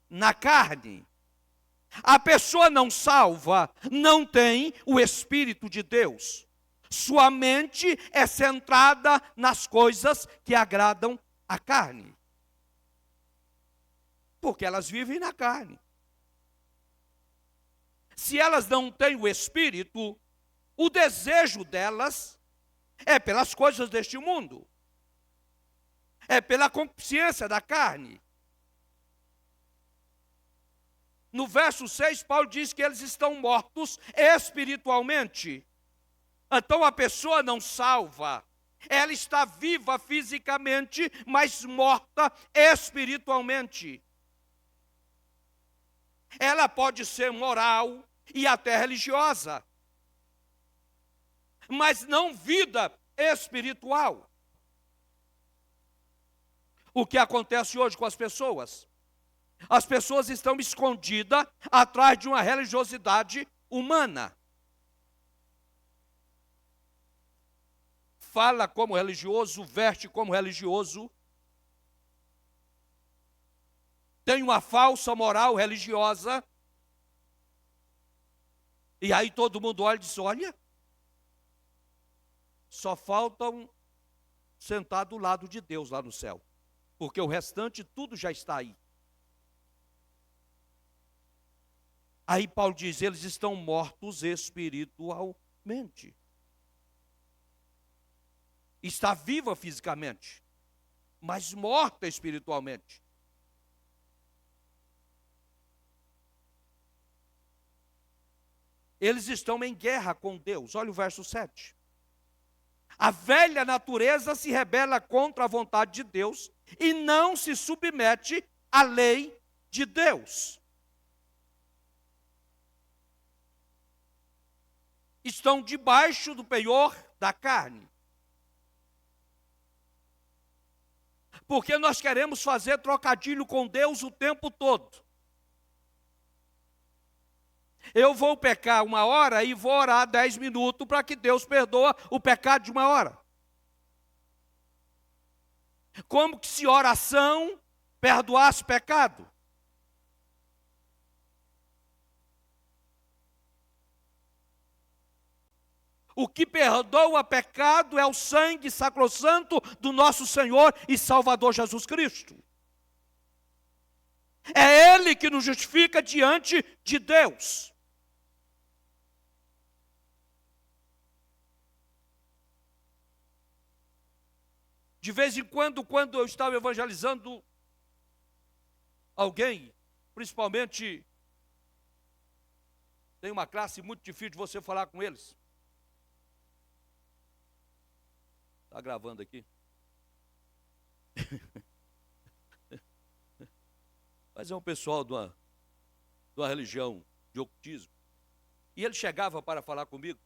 na carne. A pessoa não salva, não tem o Espírito de Deus. Sua mente é centrada nas coisas que agradam a carne. Porque elas vivem na carne. Se elas não têm o Espírito, o desejo delas é pelas coisas deste mundo. É pela consciência da carne. No verso 6, Paulo diz que eles estão mortos espiritualmente. Então a pessoa não salva. Ela está viva fisicamente, mas morta espiritualmente. Ela pode ser moral e até religiosa, mas não vida espiritual. O que acontece hoje com as pessoas? As pessoas estão escondidas atrás de uma religiosidade humana. Fala como religioso, veste como religioso. Tem uma falsa moral religiosa. E aí todo mundo olha e diz: olha, só faltam sentar do lado de Deus lá no céu. Porque o restante tudo já está aí. Aí Paulo diz: eles estão mortos espiritualmente. Está viva fisicamente, mas morta espiritualmente. Eles estão em guerra com Deus. Olha o verso 7. A velha natureza se rebela contra a vontade de Deus e não se submete à lei de Deus. Estão debaixo do penhor da carne. Porque nós queremos fazer trocadilho com Deus o tempo todo. Eu vou pecar 1 hora e vou orar 10 minutos para que Deus perdoa o pecado de 1 hora. Como que se oração perdoasse pecado? O que perdoa pecado é o sangue sacrossanto do nosso Senhor e Salvador Jesus Cristo. É Ele que nos justifica diante de Deus. De vez em quando eu estava evangelizando alguém, principalmente, tem uma classe muito difícil de você falar com eles. Está gravando aqui? Mas é um pessoal de uma religião de ocultismo. E ele chegava para falar comigo.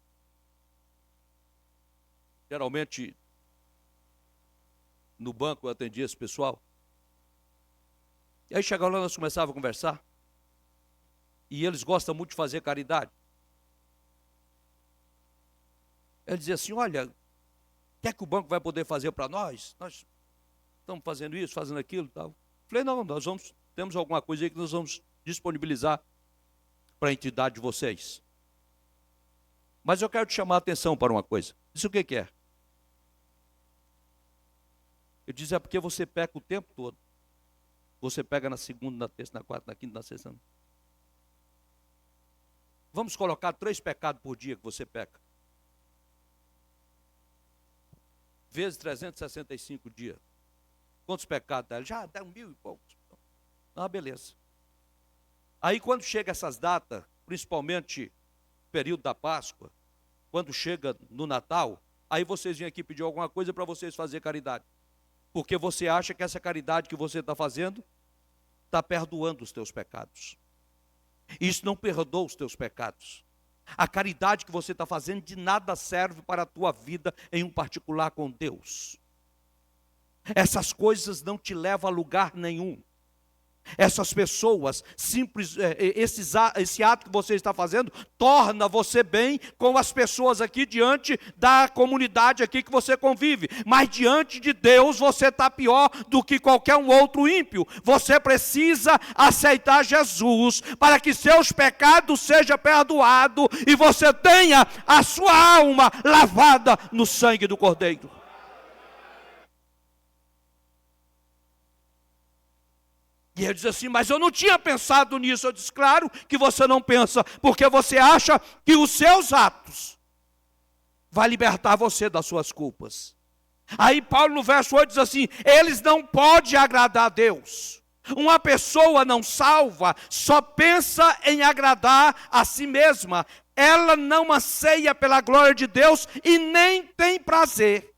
Geralmente, no banco eu atendia esse pessoal. E aí chegava lá, nós começávamos a conversar. E eles gostam muito de fazer caridade. Ele dizia assim, olha, o que é que o banco vai poder fazer para nós? Nós estamos fazendo isso, fazendo aquilo e tal. Falei, não, temos alguma coisa aí que nós vamos disponibilizar para a entidade de vocês. Mas eu quero te chamar a atenção para uma coisa. Isso o que é? Eu disse, é porque você peca o tempo todo. Você pega na segunda, na terça, na quarta, na quinta, na sexta. Vamos colocar 3 pecados por dia que você peca. Vezes 365 dias. Quantos pecados dá? Já dá 1.000 e poucos. Ah, beleza. Aí quando chega essas datas, principalmente período da Páscoa, quando chega no Natal, aí vocês vêm aqui pedir alguma coisa para vocês fazerem caridade. Porque você acha que essa caridade que você está fazendo está perdoando os teus pecados. Isso não perdoa os teus pecados. A caridade que você está fazendo de nada serve para a tua vida em um particular com Deus. Essas coisas não te levam a lugar nenhum. Essas pessoas, esse ato que você está fazendo, torna você bem com as pessoas aqui diante da comunidade aqui que você convive. Mas diante de Deus você está pior do que qualquer um outro ímpio. Você precisa aceitar Jesus para que seus pecados sejam perdoados e você tenha a sua alma lavada no sangue do Cordeiro. E ele diz assim, mas eu não tinha pensado nisso. Eu disse, claro que você não pensa, porque você acha que os seus atos vão libertar você das suas culpas. Aí Paulo no verso 8 diz assim, eles não podem agradar a Deus. Uma pessoa não salva só pensa em agradar a si mesma. Ela não anseia pela glória de Deus e nem tem prazer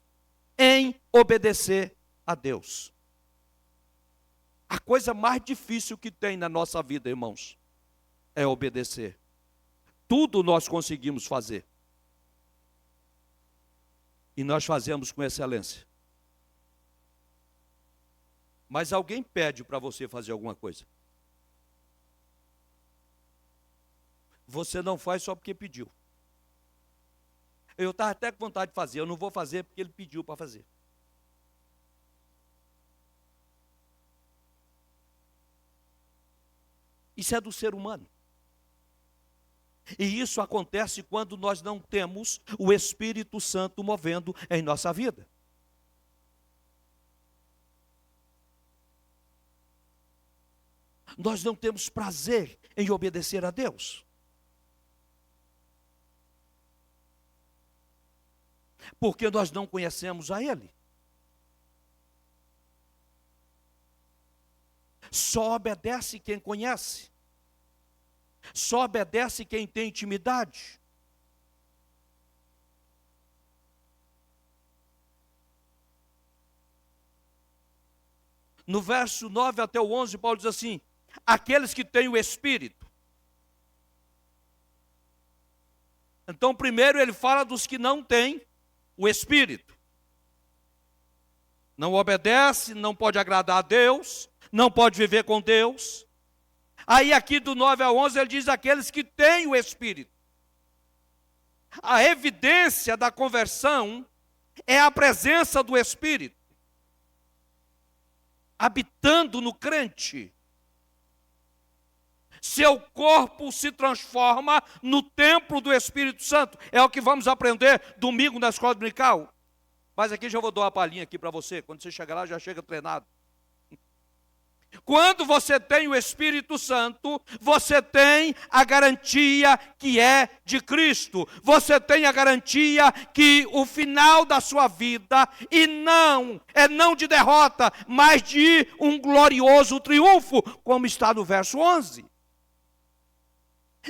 em obedecer a Deus. A coisa mais difícil que tem na nossa vida, irmãos, é obedecer. Tudo nós conseguimos fazer. E nós fazemos com excelência. Mas alguém pede para você fazer alguma coisa. Você não faz só porque pediu. Eu estava até com vontade de fazer, eu não vou fazer porque ele pediu para fazer. Isso é do ser humano. E isso acontece quando nós não temos o Espírito Santo movendo em nossa vida. Nós não temos prazer em obedecer a Deus. Porque nós não conhecemos a Ele. Só obedece quem conhece. Só obedece quem tem intimidade. No verso 9 até o 11, Paulo diz assim, aqueles que têm o Espírito. Então, primeiro ele fala dos que não têm o Espírito. Não obedece, não pode agradar a Deus, não pode viver com Deus. Aí aqui do 9 ao 11 ele diz aqueles que têm o Espírito. A evidência da conversão é a presença do Espírito. habitando no crente, seu corpo se transforma no templo do Espírito Santo. É o que vamos aprender domingo na escola dominical. Mas aqui já vou dar uma palhinha aqui para você. Quando você chegar lá, já chega treinado. Quando você tem o Espírito Santo, você tem a garantia que é de Cristo. Você tem a garantia que o final da sua vida, e não de derrota, mas de um glorioso triunfo, como está no verso 11.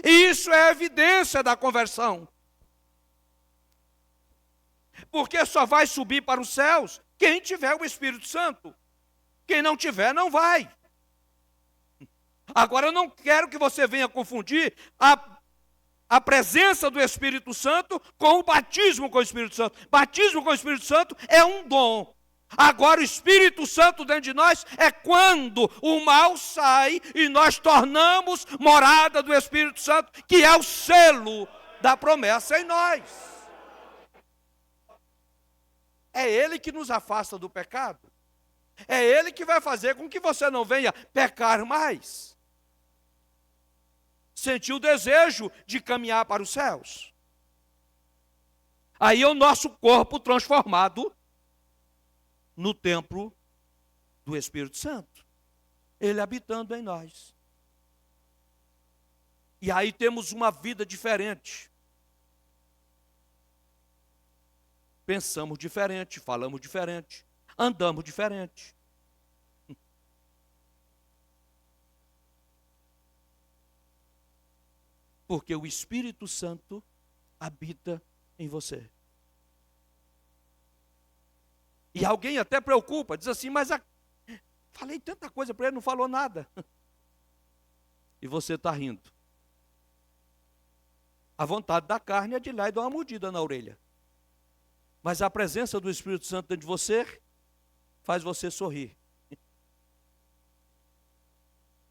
E isso é evidência da conversão. Porque só vai subir para os céus quem tiver o Espírito Santo. Quem não tiver, não vai. Agora, eu não quero que você venha confundir a presença do Espírito Santo com o batismo com o Espírito Santo. Batismo com o Espírito Santo é um dom. Agora, o Espírito Santo dentro de nós é quando o mal sai e nós tornamos morada do Espírito Santo, que é o selo da promessa em nós. É Ele que nos afasta do pecado. É Ele que vai fazer com que você não venha pecar mais. Sentir o desejo de caminhar para os céus. Aí é o nosso corpo transformado no templo do Espírito Santo. Ele habitando em nós. E aí temos uma vida diferente. Pensamos diferente, falamos diferente, andamos diferente. Porque o Espírito Santo habita em você. E alguém até preocupa, diz assim, mas falei tanta coisa para ele, não falou nada. E você está rindo. A vontade da carne é de ir lá e dar uma mordida na orelha. Mas a presença do Espírito Santo dentro de você faz você sorrir.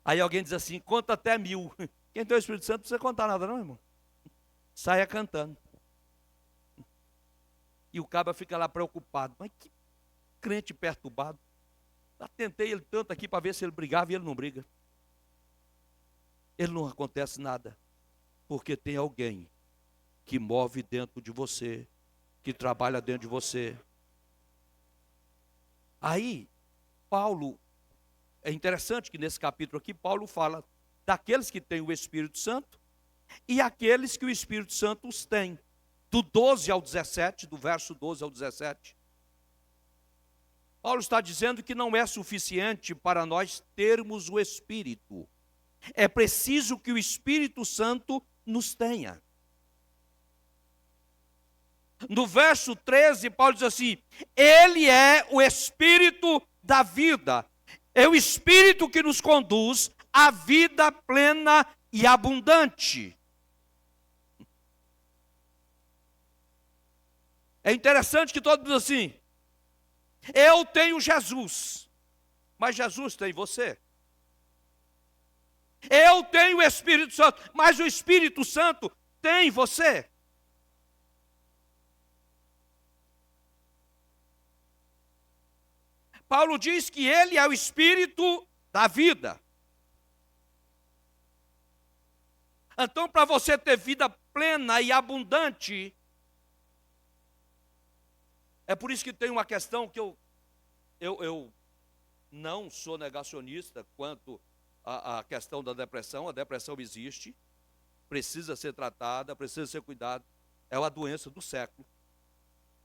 Aí alguém diz assim, conta até 1000. Quem tem o Espírito Santo não precisa contar nada não, irmão. Saia cantando. E o cabra fica lá preocupado. Mas que crente perturbado. Já tentei ele tanto aqui para ver se ele brigava e ele não briga. Ele não acontece nada. Porque tem alguém que move dentro de você, que trabalha dentro de você. Aí, Paulo, é interessante que nesse capítulo aqui, Paulo fala daqueles que têm o Espírito Santo e aqueles que o Espírito Santo os tem. Do 12 ao 17, do verso 12 ao 17. Paulo está dizendo que não é suficiente para nós termos o Espírito. É preciso que o Espírito Santo nos tenha. No verso 13, Paulo diz assim, Ele é o Espírito da vida. É o Espírito que nos conduz à vida plena e abundante. É interessante que todos dizem assim, eu tenho Jesus, mas Jesus tem você. Eu tenho o Espírito Santo, mas o Espírito Santo tem você. Paulo diz que ele é o Espírito da vida. Então, para você ter vida plena e abundante, é por isso que tem uma questão que eu não sou negacionista quanto à questão da depressão. A depressão existe, precisa ser tratada, precisa ser cuidada, é uma doença do século.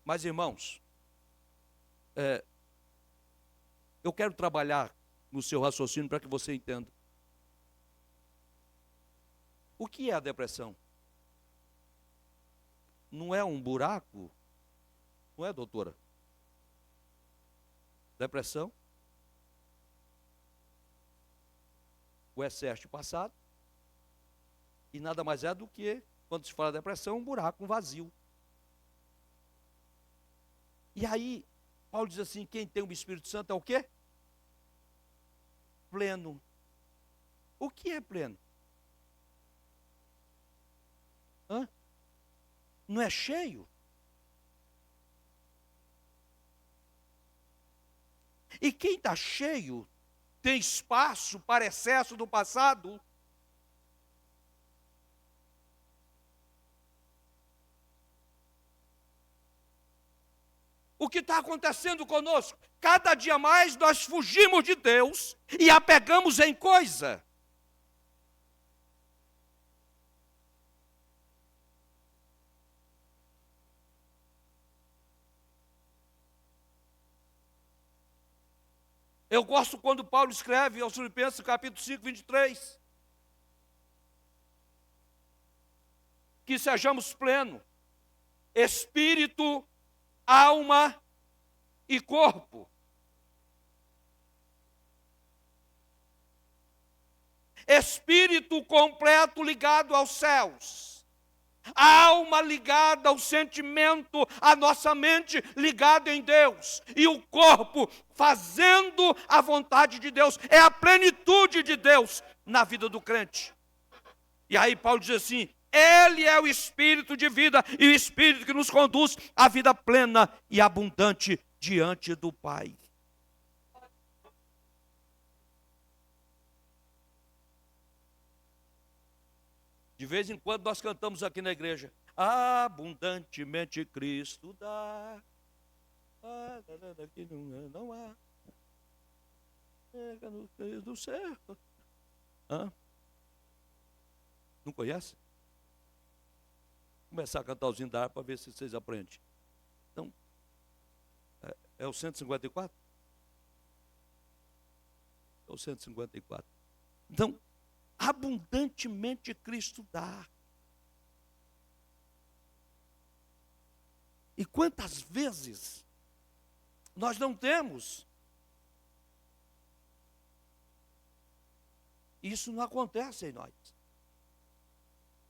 Mas, irmãos, eu quero trabalhar no seu raciocínio para que você entenda. O que é a depressão? Não é um buraco? Não é, doutora? Depressão? O excesso passado. E nada mais é do que, quando se fala depressão, um buraco, um vazio. E aí, Paulo diz assim, quem tem o Espírito Santo é o quê? Pleno. O que é pleno? Hã? Não é cheio? E quem está cheio, tem espaço para excesso do passado. O que está acontecendo conosco? Cada dia mais nós fugimos de Deus e apegamos em coisa. Eu gosto quando Paulo escreve aos Filipenses, capítulo 5, 23. Que sejamos plenos, espírito, alma e corpo. Espírito completo ligado aos céus. A alma ligada ao sentimento, a nossa mente ligada em Deus. E o corpo fazendo a vontade de Deus. É a plenitude de Deus na vida do crente. E aí Paulo diz assim: Ele é o Espírito de vida e o Espírito que nos conduz à vida plena e abundante diante do Pai. De vez em quando nós cantamos aqui na igreja: abundantemente Cristo dá. Aqui não há. Pega no Cristo do certo. Não conhece? Começar a cantar os hindar para ver se vocês aprendem. Então, é o 154? É o 154. Então, abundantemente Cristo dá. E quantas vezes nós não temos? Isso não acontece em nós.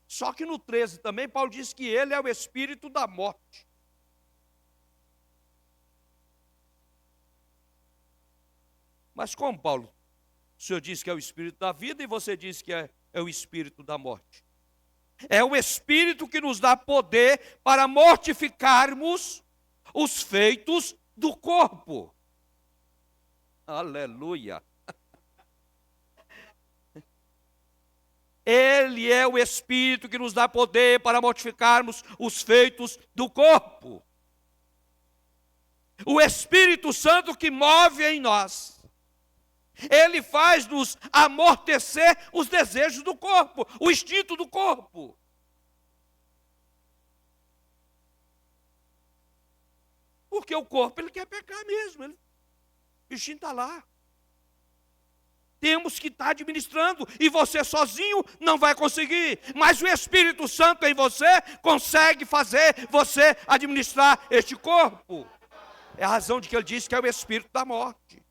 Só que no 13 também, Paulo diz que ele é o espírito da morte. Mas como, Paulo? O senhor diz que é o espírito da vida e você diz que é o espírito da morte. É o espírito que nos dá poder para mortificarmos os feitos do corpo. Aleluia. Ele é o Espírito que nos dá poder para mortificarmos os feitos do corpo. O Espírito Santo que move em nós. Ele faz-nos amortecer os desejos do corpo, o instinto do corpo. Porque o corpo, ele quer pecar mesmo. O bichinho está lá. Temos que estar administrando, e você sozinho não vai conseguir, mas o Espírito Santo em você consegue fazer você administrar este corpo. É a razão de que ele diz que é o espírito da morte.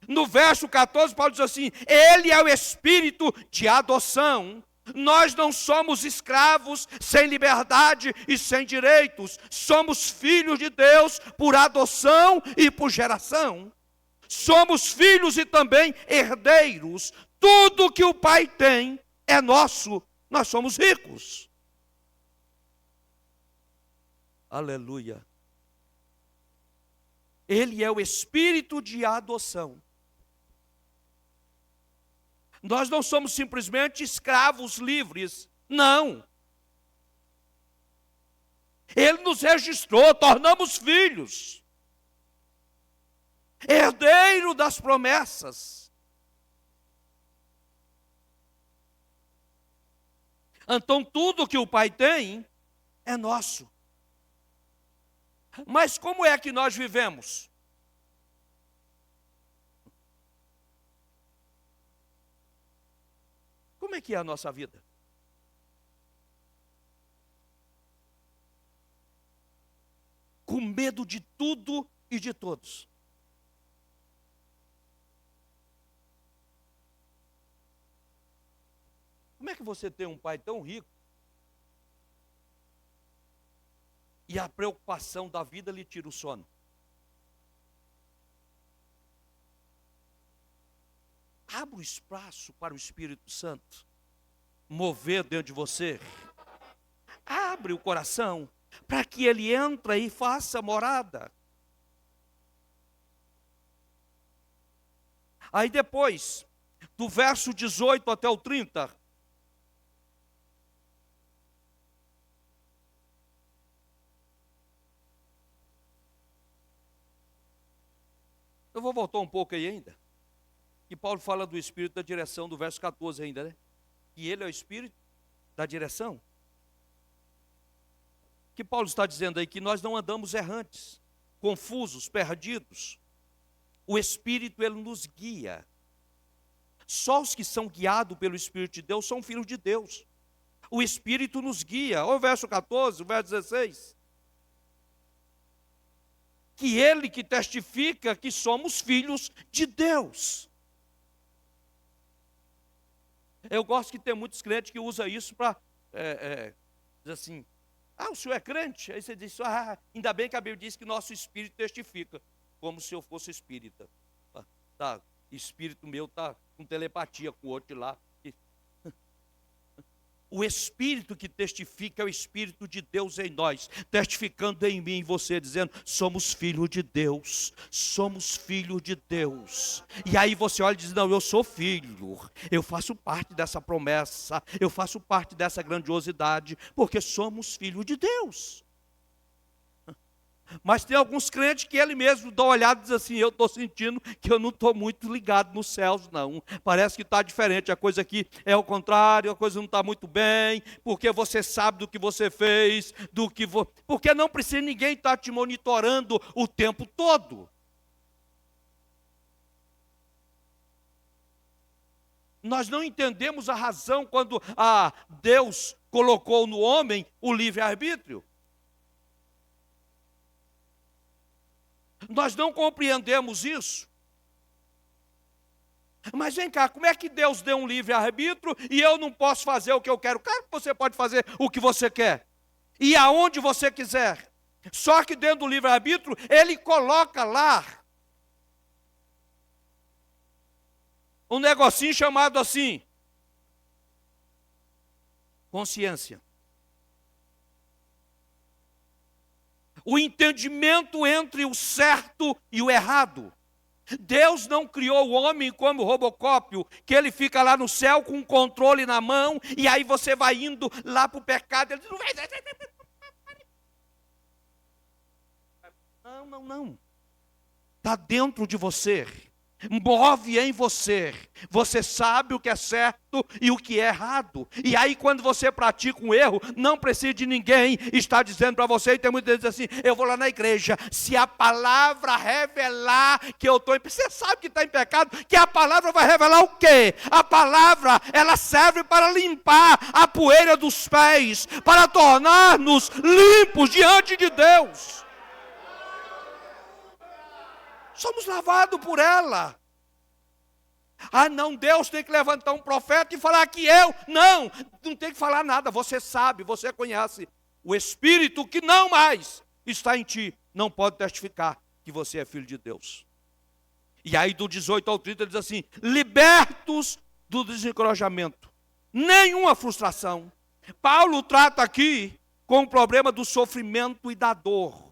No verso 14, Paulo diz assim: Ele é o espírito de adoção. Nós não somos escravos sem liberdade e sem direitos, somos filhos de Deus por adoção e por geração. Somos filhos e também herdeiros. Tudo que o Pai tem é nosso. Nós somos ricos. Aleluia. Ele é o espírito de adoção. Nós não somos simplesmente escravos livres. Não. Ele nos registrou, tornamos filhos. Herdeiro das promessas. Então tudo que o Pai tem é nosso. Mas como é que nós vivemos? Como é que é a nossa vida? Com medo de tudo e de todos. Como é que você tem um pai tão rico e a preocupação da vida lhe tira o sono? Abra o espaço para o Espírito Santo mover dentro de você. Abre o coração para que ele entre e faça morada. Aí depois, do verso 18 até o 30, eu vou voltar um pouco aí ainda, que Paulo fala do Espírito da direção, do verso 14 ainda, né? E ele é o Espírito da direção. Que Paulo está dizendo aí que nós não andamos errantes, confusos, perdidos. O Espírito, ele nos guia. Só os que são guiados pelo Espírito de Deus são filhos de Deus. O Espírito nos guia. Olha o verso 14, o verso 16. Que ele que testifica que somos filhos de Deus. Eu gosto que tem muitos crentes que usam isso para dizer assim, o senhor é crente? Aí você diz, ainda bem que a Bíblia diz que nosso espírito testifica, como se eu fosse espírita. Espírito meu está com telepatia com o outro lá. O Espírito que testifica é o Espírito de Deus em nós, testificando em mim e em você, dizendo, somos filhos de Deus, somos filhos de Deus. E aí você olha e diz, não, eu sou filho, eu faço parte dessa promessa, eu faço parte dessa grandiosidade, porque somos filhos de Deus. Mas tem alguns crentes que ele mesmo dá uma olhada e diz assim, eu estou sentindo que eu não estou muito ligado nos céus, não. Parece que está diferente, a coisa aqui é o contrário, a coisa não está muito bem, porque você sabe do que você fez, porque não precisa ninguém estar te monitorando o tempo todo. Nós não entendemos a razão quando Deus colocou no homem o livre-arbítrio. Nós não compreendemos isso. Mas vem cá, como é que Deus deu um livre-arbítrio e eu não posso fazer o que eu quero? Claro que você pode fazer o que você quer. E aonde você quiser. Só que dentro do livre-arbítrio, Ele coloca lá um negocinho chamado assim, consciência. O entendimento entre o certo e o errado. Deus não criou o homem como Robocópio, que ele fica lá no céu com um controle na mão, e aí você vai indo lá para o pecado, ele diz, não. Está dentro de você. Move em você. Você sabe o que é certo e o que é errado. E aí quando você pratica um erro, não precisa de ninguém estar dizendo para você. E tem muitos que dizem assim, eu vou lá na igreja, se a palavra revelar que eu estou em pecado, você sabe que está em pecado, que a palavra vai revelar o quê? A palavra, ela serve para limpar a poeira dos pés, para tornar-nos limpos diante de Deus. Somos lavados por ela. Não, Deus tem que levantar um profeta e falar que não tem que falar nada, você sabe, você conhece. O Espírito que não mais está em ti, não pode testificar que você é filho de Deus. E aí do 18 ao 30 ele diz assim, libertos do desencorajamento, nenhuma frustração. Paulo trata aqui com o problema do sofrimento e da dor.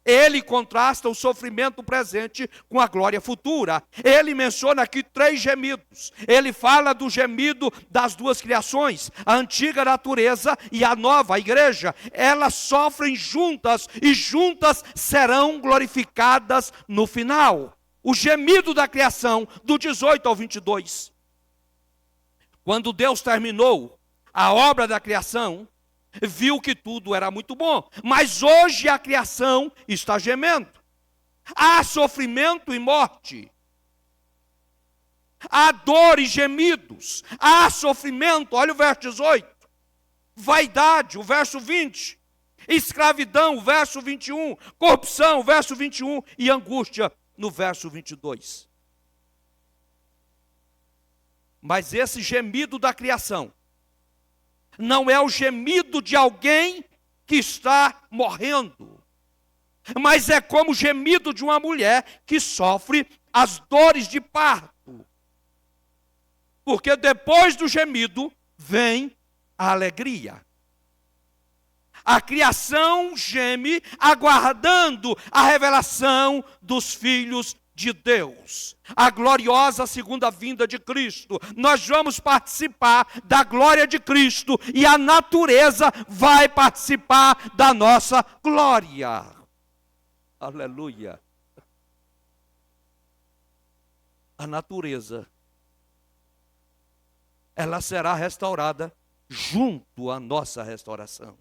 Ele contrasta o sofrimento presente com a glória futura. Ele menciona aqui 3 gemidos. Ele fala do gemido das duas criações, a antiga natureza e a nova, a igreja. Elas sofrem juntas e juntas serão glorificadas no final. O gemido da criação, do 18 ao 22. Quando Deus terminou a obra da criação, viu que tudo era muito bom, mas hoje a criação está gemendo. Há sofrimento e morte, há dor e gemidos, há sofrimento, olha o verso 18, vaidade, o verso 20, escravidão, o verso 21, corrupção, o verso 21 e angústia, no verso 22. Mas esse gemido da criação não é o gemido de alguém que está morrendo, mas é como o gemido de uma mulher que sofre as dores de parto. Porque depois do gemido vem a alegria. A criação geme aguardando a revelação dos filhos de Deus, a gloriosa segunda vinda de Cristo. Nós vamos participar da glória de Cristo e a natureza vai participar da nossa glória. Aleluia. A natureza, ela será restaurada junto à nossa restauração.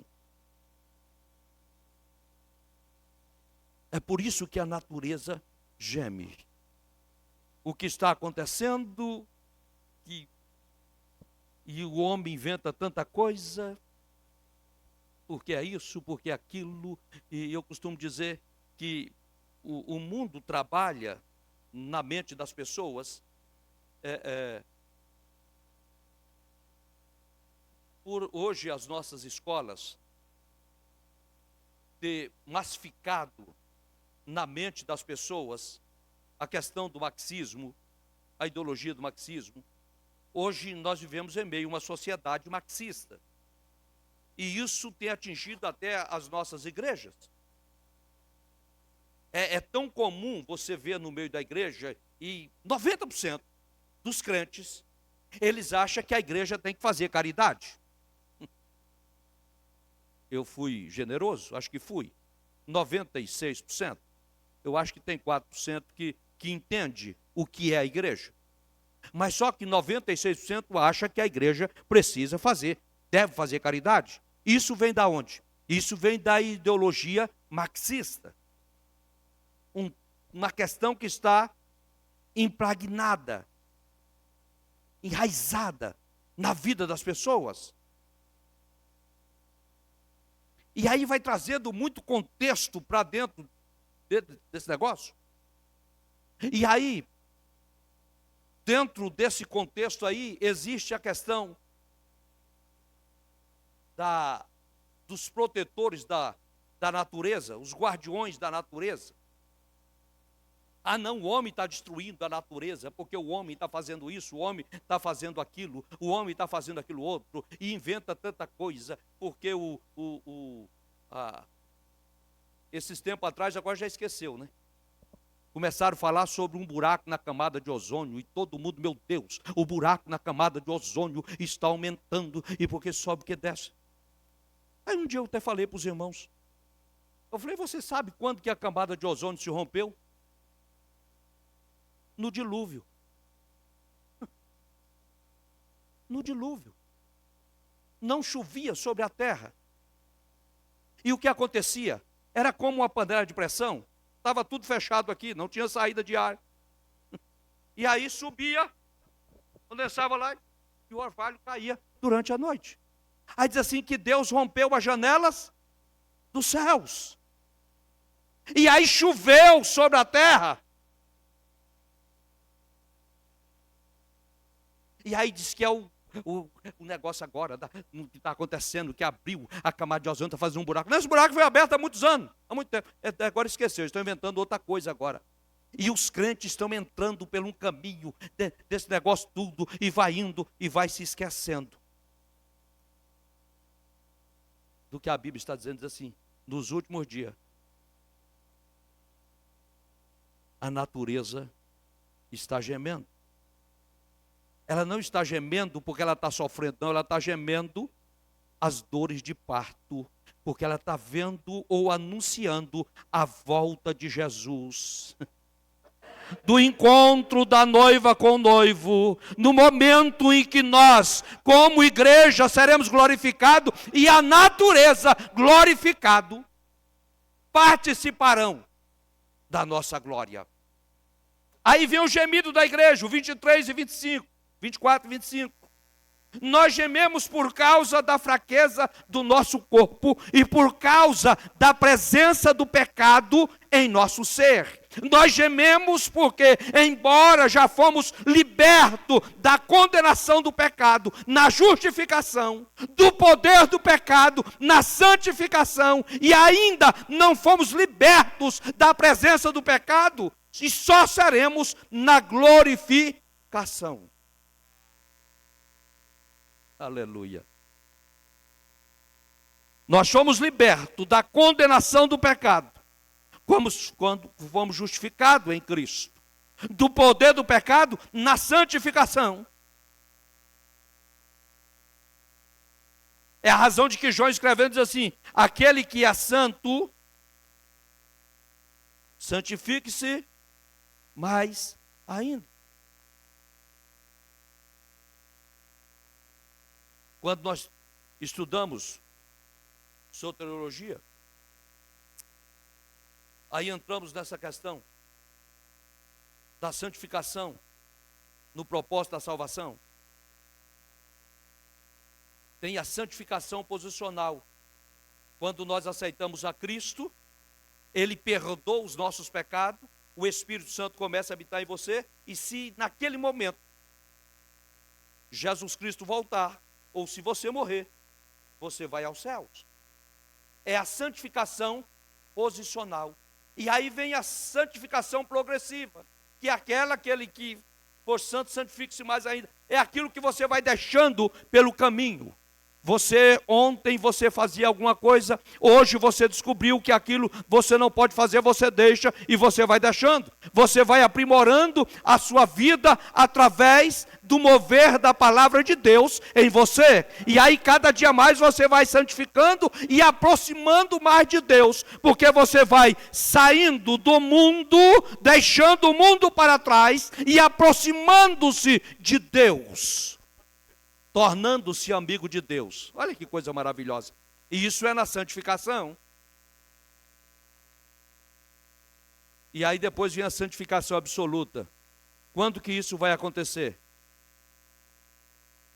É por isso que a natureza geme. O que está acontecendo, e o homem inventa tanta coisa, porque é isso, porque é aquilo, e eu costumo dizer que o mundo trabalha na mente das pessoas, por hoje as nossas escolas ter massificado na mente das pessoas a questão do marxismo, a ideologia do marxismo. Hoje nós vivemos em meio a uma sociedade marxista. E isso tem atingido até as nossas igrejas. É tão comum você ver no meio da igreja, e 90% dos crentes, eles acham que a igreja tem que fazer caridade. Eu fui generoso? Acho que fui. 96%. Eu acho que tem 4% que entende o que é a igreja. Mas só que 96% acha que a igreja precisa fazer, deve fazer caridade. Isso vem da onde? Isso vem da ideologia marxista. Uma questão que está impregnada, enraizada na vida das pessoas. E aí vai trazendo muito contexto para dentro desse negócio. E aí, dentro desse contexto aí, existe a questão dos protetores da natureza, os guardiões da natureza. Ah, não, o homem está destruindo a natureza, porque o homem está fazendo isso, o homem está fazendo aquilo, o homem está fazendo aquilo outro, e inventa tanta coisa, porque esses tempos atrás, agora já esqueceu, né? Começaram a falar sobre um buraco na camada de ozônio, e todo mundo, meu Deus, o buraco na camada de ozônio está aumentando, e porque sobe que desce. Aí um dia eu até falei para os irmãos, eu falei, você sabe quando que a camada de ozônio se rompeu? No dilúvio. No dilúvio. Não chovia sobre a terra. E o que acontecia? Era como uma panela de pressão. Estava tudo fechado aqui, não tinha saída de ar. E aí subia, condensava lá, e o orvalho caía durante a noite. Aí diz assim que Deus rompeu as janelas dos céus. E aí choveu sobre a terra. E aí diz que é o negócio agora, que está acontecendo, que abriu a camada de ozônio, está fazendo um buraco. Esse buraco foi aberto há muitos anos, há muito tempo. Agora esqueceu, estão inventando outra coisa agora. E os crentes estão entrando por um caminho desse negócio tudo, e vai indo, e vai se esquecendo do que a Bíblia está dizendo. Diz assim, nos últimos dias, a natureza está gemendo. Ela não está gemendo porque ela está sofrendo, não, ela está gemendo as dores de parto, porque ela está vendo ou anunciando a volta de Jesus. Do encontro da noiva com o noivo, no momento em que nós, como igreja, seremos glorificados e a natureza glorificado, participarão da nossa glória. Aí vem o gemido da igreja, o 23 e 25. 24 e 25. Nós gememos por causa da fraqueza do nosso corpo e por causa da presença do pecado em nosso ser. Nós gememos porque, embora já fomos libertos da condenação do pecado, na justificação, do poder do pecado, na santificação, e ainda não fomos libertos da presença do pecado, e só seremos na glorificação. Aleluia. Nós somos libertos da condenação do pecado, quando fomos justificados em Cristo. do poder do pecado na santificação. É a razão de que João escrevendo diz assim: aquele que é santo, santifique-se mais ainda. Quando nós estudamos soteriologia, aí entramos nessa questão da santificação no propósito da salvação. Tem a santificação posicional. Quando nós aceitamos a Cristo, Ele perdoa os nossos pecados, o Espírito Santo começa a habitar em você, e se naquele momento Jesus Cristo voltar, ou se você morrer, você vai aos céus. É a santificação posicional. E aí vem a santificação progressiva, que é aquele que for santo, santifique-se mais ainda. É aquilo que você vai deixando pelo caminho. Ontem você fazia alguma coisa, hoje você descobriu que aquilo você não pode fazer, você deixa e você vai deixando. Você vai aprimorando a sua vida através do mover da palavra de Deus em você. E aí cada dia mais você vai santificando e aproximando mais de Deus, porque você vai saindo do mundo, deixando o mundo para trás e aproximando-se de Deus, tornando-se amigo de Deus. Olha que coisa maravilhosa. E isso é na santificação. E aí depois vem a santificação absoluta. Quando que isso vai acontecer?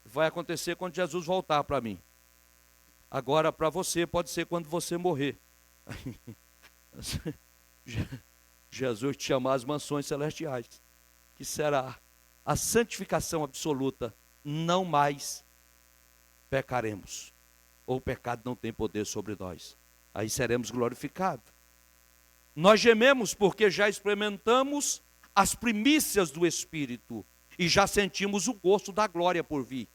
Vai acontecer quando Jesus voltar para mim. Agora, para você, pode ser quando você morrer. Jesus te chamar às mansões celestiais, que será a santificação absoluta. Não mais pecaremos, ou o pecado não tem poder sobre nós. Aí seremos glorificados. Nós gememos porque já experimentamos as primícias do Espírito e já sentimos o gosto da glória por vir.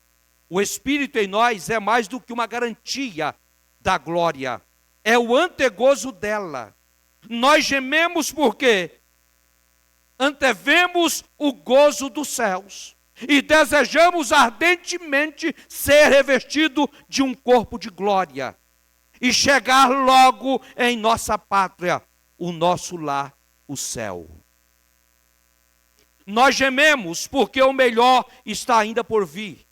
O Espírito em nós é mais do que uma garantia da glória, é o antegozo dela. Nós gememos porque antevemos o gozo dos céus e desejamos ardentemente ser revestido de um corpo de glória e chegar logo em nossa pátria, o nosso lar, o céu. Nós gememos porque o melhor está ainda por vir.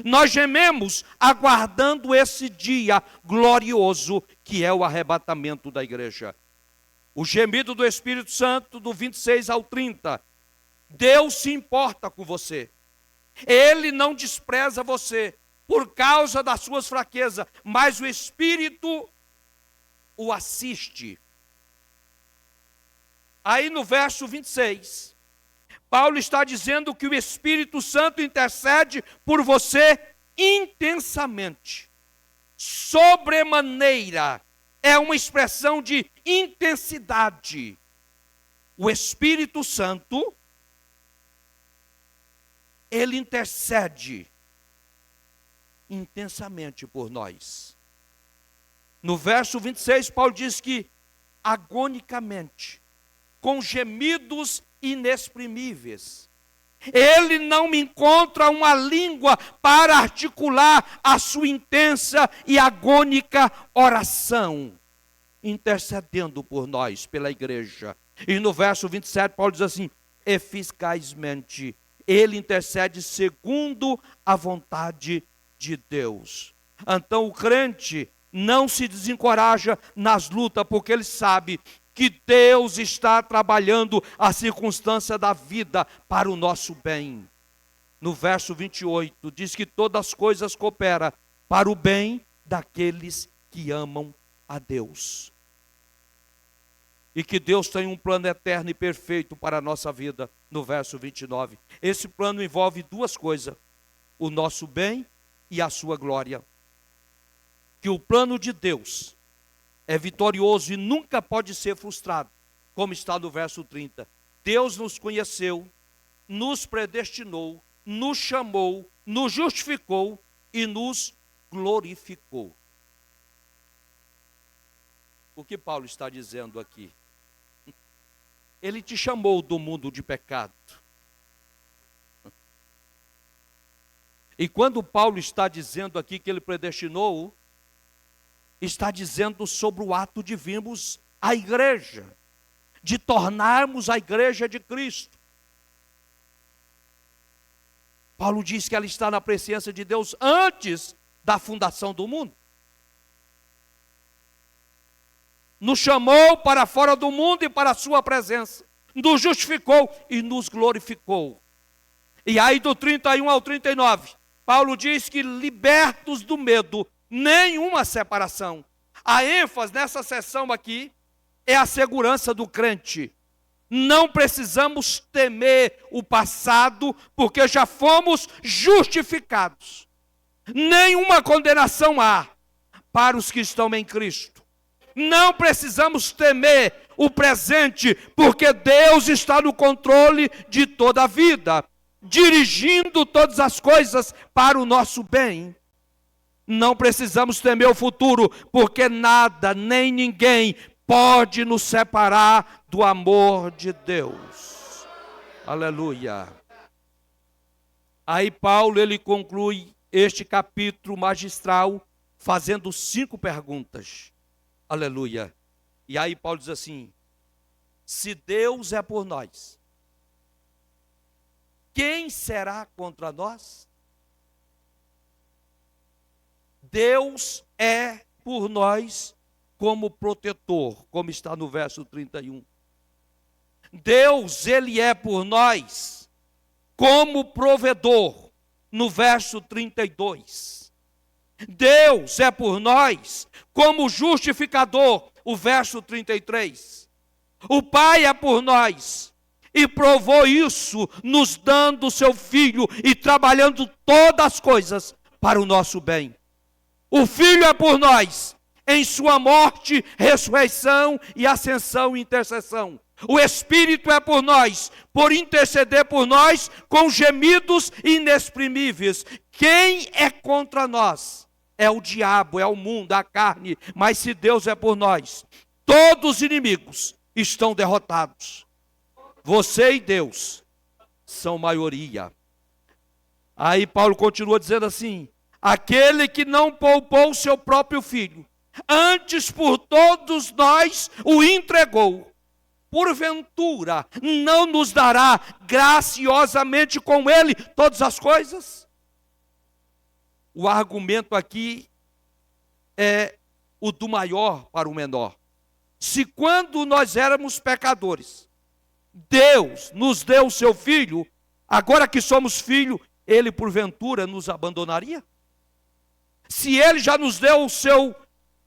Nós gememos aguardando esse dia glorioso que é o arrebatamento da igreja. O gemido do Espírito Santo, do 26 ao 30. Deus se importa com você. Ele não despreza você por causa das suas fraquezas, mas o Espírito o assiste. Aí no verso 26, Paulo está dizendo que o Espírito Santo intercede por você intensamente, sobremaneira. É uma expressão de intensidade. O Espírito Santo, ele intercede intensamente por nós. No verso 26, Paulo diz que agonicamente, com gemidos inexprimíveis. Ele não me encontra uma língua para articular a sua intensa e agônica oração, intercedendo por nós, pela igreja. E no verso 27, Paulo diz assim: eficazmente, ele intercede segundo a vontade de Deus. Então o crente não se desencoraja nas lutas, porque ele sabe que Deus está trabalhando a circunstância da vida para o nosso bem. No verso 28, diz que todas as coisas cooperam para o bem daqueles que amam a Deus. E que Deus tem um plano eterno e perfeito para a nossa vida, no verso 29. Esse plano envolve duas coisas: o nosso bem e a sua glória. Que o plano de Deus é vitorioso e nunca pode ser frustrado, como está no verso 30. Deus nos conheceu, nos predestinou, nos chamou, nos justificou e nos glorificou. O que Paulo está dizendo aqui? Ele te chamou do mundo de pecado. E quando Paulo está dizendo aqui que ele predestinou, está dizendo sobre o ato de virmos à igreja, de tornarmos a igreja de Cristo. Paulo diz que ela está na presença de Deus antes da fundação do mundo. Nos chamou para fora do mundo e para a sua presença. Nos justificou e nos glorificou. E aí do 31 ao 39, Paulo diz que libertos do medo, nenhuma separação. A ênfase nessa sessão aqui é a segurança do crente. Não precisamos temer o passado, porque já fomos justificados. Nenhuma condenação há para os que estão em Cristo. Não precisamos temer o presente, porque Deus está no controle de toda a vida, dirigindo todas as coisas para o nosso bem. Não precisamos temer o futuro, porque nada, nem ninguém pode nos separar do amor de Deus. Aleluia. Aí Paulo, ele conclui este capítulo magistral fazendo 5 perguntas. Aleluia. E aí Paulo diz assim: se Deus é por nós, quem será contra nós? Deus é por nós como protetor, como está no verso 31. Deus, ele é por nós como provedor, no verso 32. Deus é por nós como justificador, o verso 33. O Pai é por nós e provou isso nos dando o seu Filho e trabalhando todas as coisas para o nosso bem. O Filho é por nós em sua morte, ressurreição e ascensão e intercessão. O Espírito é por nós, por interceder por nós com gemidos inexprimíveis. Quem é contra nós? É o diabo, é o mundo, a carne. Mas se Deus é por nós, todos os inimigos estão derrotados. Você e Deus são maioria. Aí Paulo continua dizendo assim: aquele que não poupou o seu próprio filho, antes por todos nós o entregou, porventura não nos dará graciosamente com ele todas as coisas? O argumento aqui é o do maior para o menor. Se quando nós éramos pecadores, Deus nos deu o seu Filho, agora que somos filho, ele porventura nos abandonaria? Se ele já nos deu o seu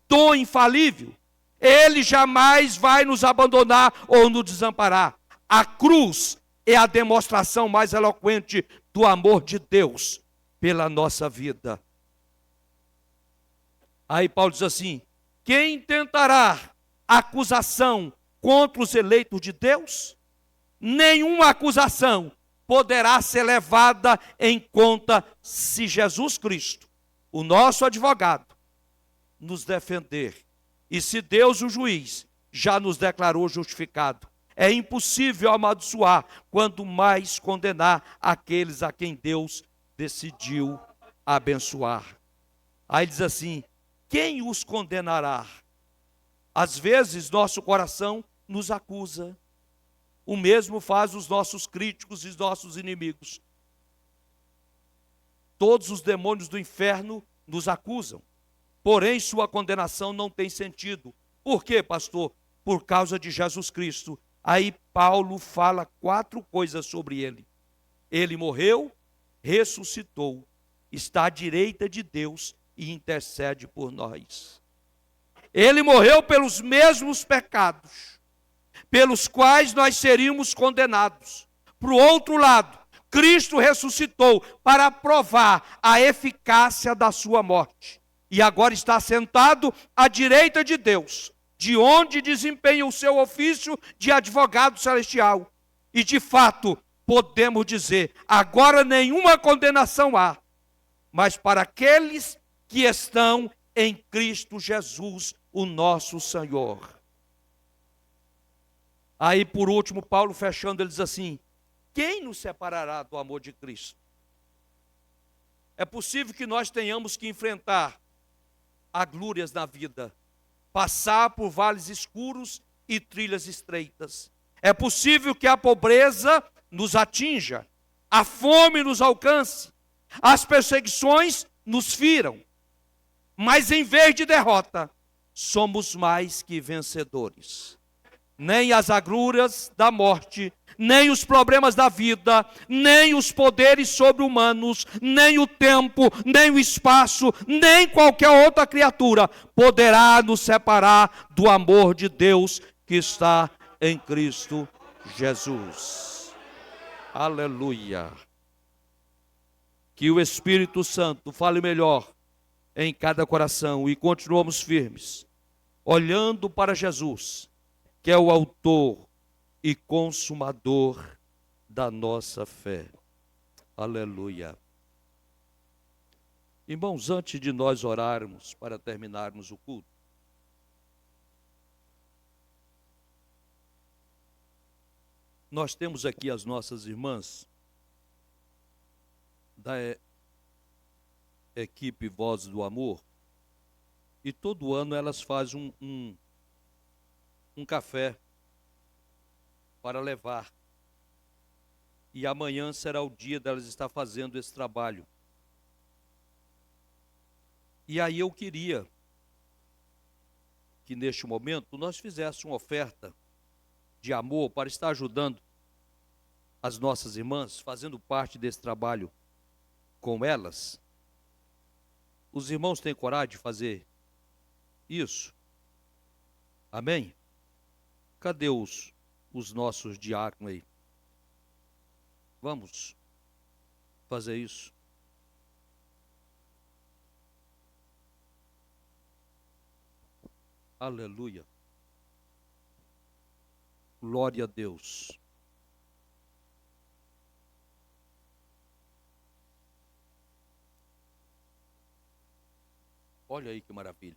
dom infalível, ele jamais vai nos abandonar ou nos desamparar. A cruz é a demonstração mais eloquente do amor de Deus pela nossa vida. Aí Paulo diz assim: quem tentará acusação contra os eleitos de Deus? Nenhuma acusação poderá ser levada em conta se Jesus Cristo, o nosso advogado, nos defender. E se Deus, o juiz, já nos declarou justificado, é impossível amaldiçoar, quanto mais condenar aqueles a quem Deus decidiu abençoar. Aí diz assim: quem os condenará? Às vezes nosso coração nos acusa. O mesmo faz os nossos críticos e os nossos inimigos. Todos os demônios do inferno nos acusam. Porém, sua condenação não tem sentido. Por quê, pastor? Por causa de Jesus Cristo. Aí Paulo fala 4 coisas sobre ele. Ele morreu, ressuscitou, está à direita de Deus e intercede por nós. Ele morreu pelos mesmos pecados pelos quais nós seríamos condenados. Por outro lado, Cristo ressuscitou para provar a eficácia da sua morte. E agora está sentado à direita de Deus, de onde desempenha o seu ofício de advogado celestial. E de fato, podemos dizer, agora nenhuma condenação há, mas para aqueles que estão em Cristo Jesus, o nosso Senhor. Aí, por último, Paulo fechando, ele diz assim: quem nos separará do amor de Cristo? É possível que nós tenhamos que enfrentar agruras na vida, passar por vales escuros e trilhas estreitas. É possível que a pobreza nos atinja, a fome nos alcance, as perseguições nos firam. Mas em vez de derrota, somos mais que vencedores. Nem as agruras da morte, nem os problemas da vida, nem os poderes sobre-humanos, nem o tempo, nem o espaço, nem qualquer outra criatura poderá nos separar do amor de Deus que está em Cristo Jesus. Aleluia. Que o Espírito Santo fale melhor em cada coração e continuamos firmes, olhando para Jesus, que é o autor e consumador da nossa fé. Aleluia. Irmãos, antes de nós orarmos para terminarmos o culto, nós temos aqui as nossas irmãs da equipe Vozes do Amor, e todo ano elas fazem um café para levar. E amanhã será o dia delas estar fazendo esse trabalho. E aí eu queria que neste momento nós fizéssemos uma oferta de amor para estar ajudando as nossas irmãs, fazendo parte desse trabalho com elas. Os irmãos têm coragem de fazer isso? Amém? Cadê os nossos diáconos aí? Vamos fazer isso. Aleluia. Glória a Deus. Olha aí que maravilha.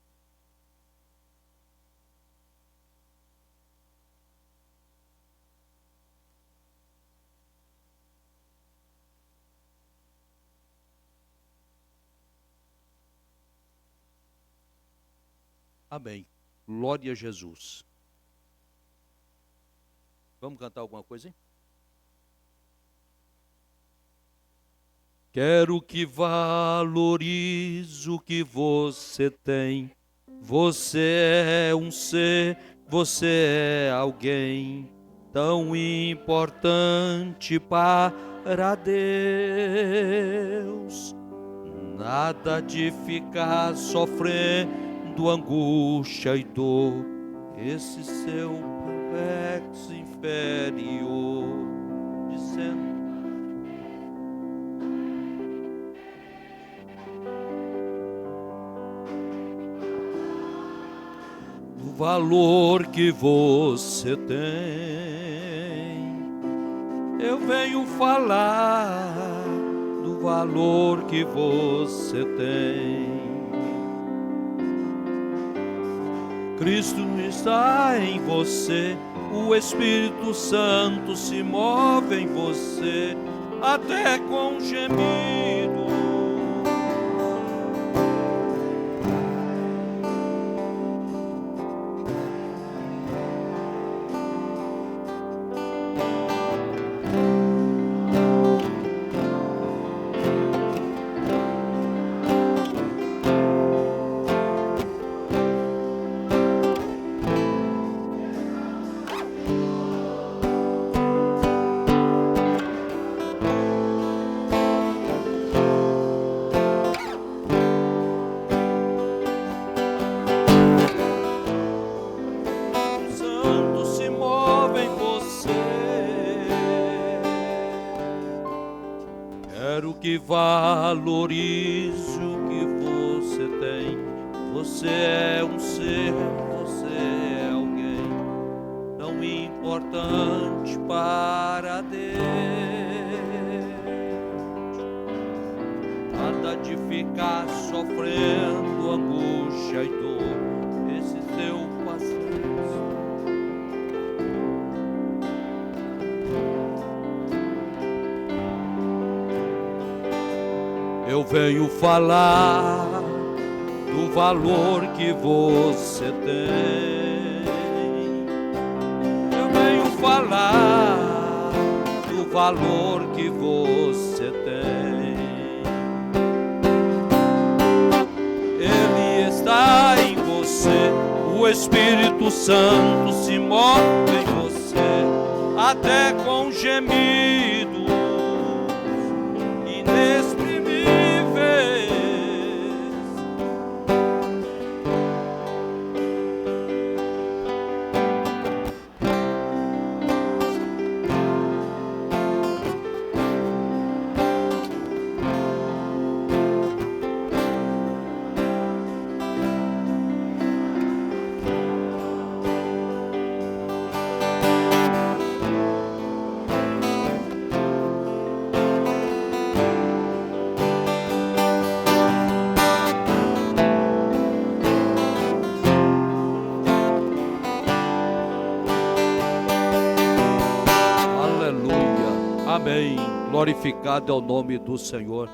Amém. Glória a Jesus. Vamos cantar alguma coisa, hein? Quero que valorize o que você tem. Você é um ser, você é alguém tão importante para Deus. Nada de ficar sofrendo angústia e dor, esse seu complexo inferior, dizendo: o valor que você tem, eu venho falar do valor que você tem. Cristo está em você, o Espírito Santo se move em você, até com gemido. Que valorize o que você tem. Você é um ser, você é alguém tão importante para Deus. Nada de ficar sofrendo angústia e dor, esse seu paciência. Eu venho falar do valor que você tem. Eu venho falar do valor que você tem. Ele está em você, o Espírito Santo se move em você, até com gemidos inexprimíveis. Amém. Glorificado é o nome do Senhor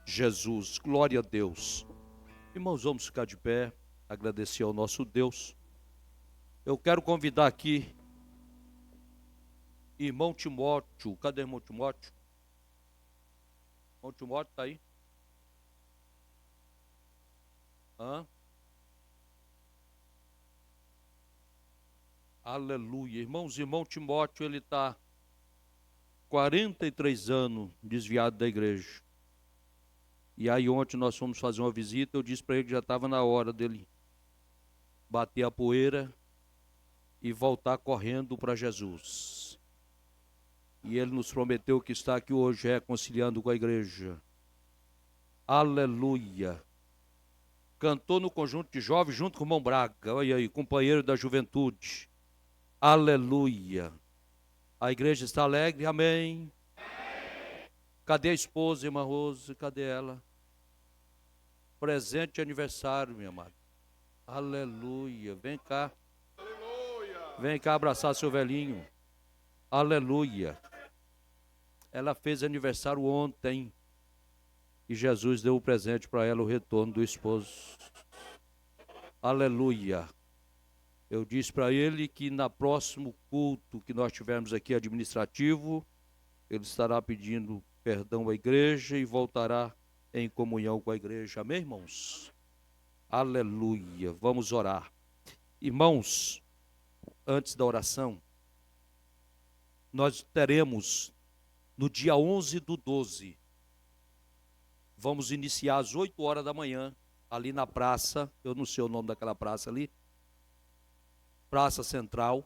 Jesus. Glória a Deus. Irmãos, vamos ficar de pé, agradecer ao nosso Deus. Eu quero convidar aqui irmão Timóteo. Cadê irmão Timóteo? Irmão Timóteo está aí? Aleluia. Irmãos, irmão Timóteo, ele está 43 anos desviado da igreja. E aí ontem nós fomos fazer uma visita, eu disse para ele que já estava na hora dele bater a poeira e voltar correndo para Jesus. E ele nos prometeu que está aqui hoje reconciliando com a igreja. Aleluia. Cantou no conjunto de jovens junto com o irmão Braga, olha aí, companheiro da juventude. Aleluia. A igreja está alegre, amém. Cadê a esposa, irmã Rose? Cadê ela? Presente de aniversário, minha amada. Aleluia. Vem cá. Vem cá abraçar seu velhinho. Aleluia. Ela fez aniversário ontem. E Jesus deu o presente para ela, o retorno do esposo. Aleluia. Eu disse para ele que no próximo culto que nós tivermos aqui administrativo, ele estará pedindo perdão à igreja e voltará em comunhão com a igreja. Amém, irmãos? Aleluia. Vamos orar. Irmãos, antes da oração, nós teremos no dia 11/12, vamos iniciar às 8 horas da manhã, ali na praça, eu não sei o nome daquela praça ali, Praça Central,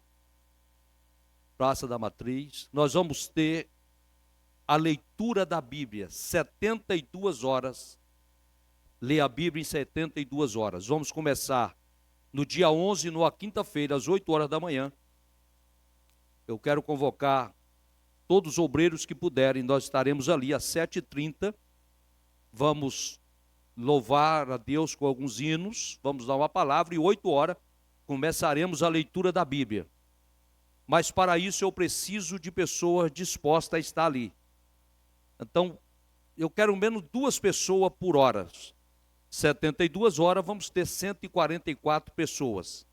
Praça da Matriz. Nós vamos ter a leitura da Bíblia, 72 horas. Ler a Bíblia em 72 horas. Vamos começar no dia 11, na quinta-feira, às 8 horas da manhã. Eu quero convocar todos os obreiros que puderem. Nós estaremos ali às 7h30. Vamos louvar a Deus com alguns hinos. Vamos dar uma palavra e 8 horas começaremos a leitura da Bíblia. Mas para isso eu preciso de pessoas dispostas a estar ali. Então, eu quero menos 2 pessoas por hora. 72 horas, vamos ter 144 pessoas.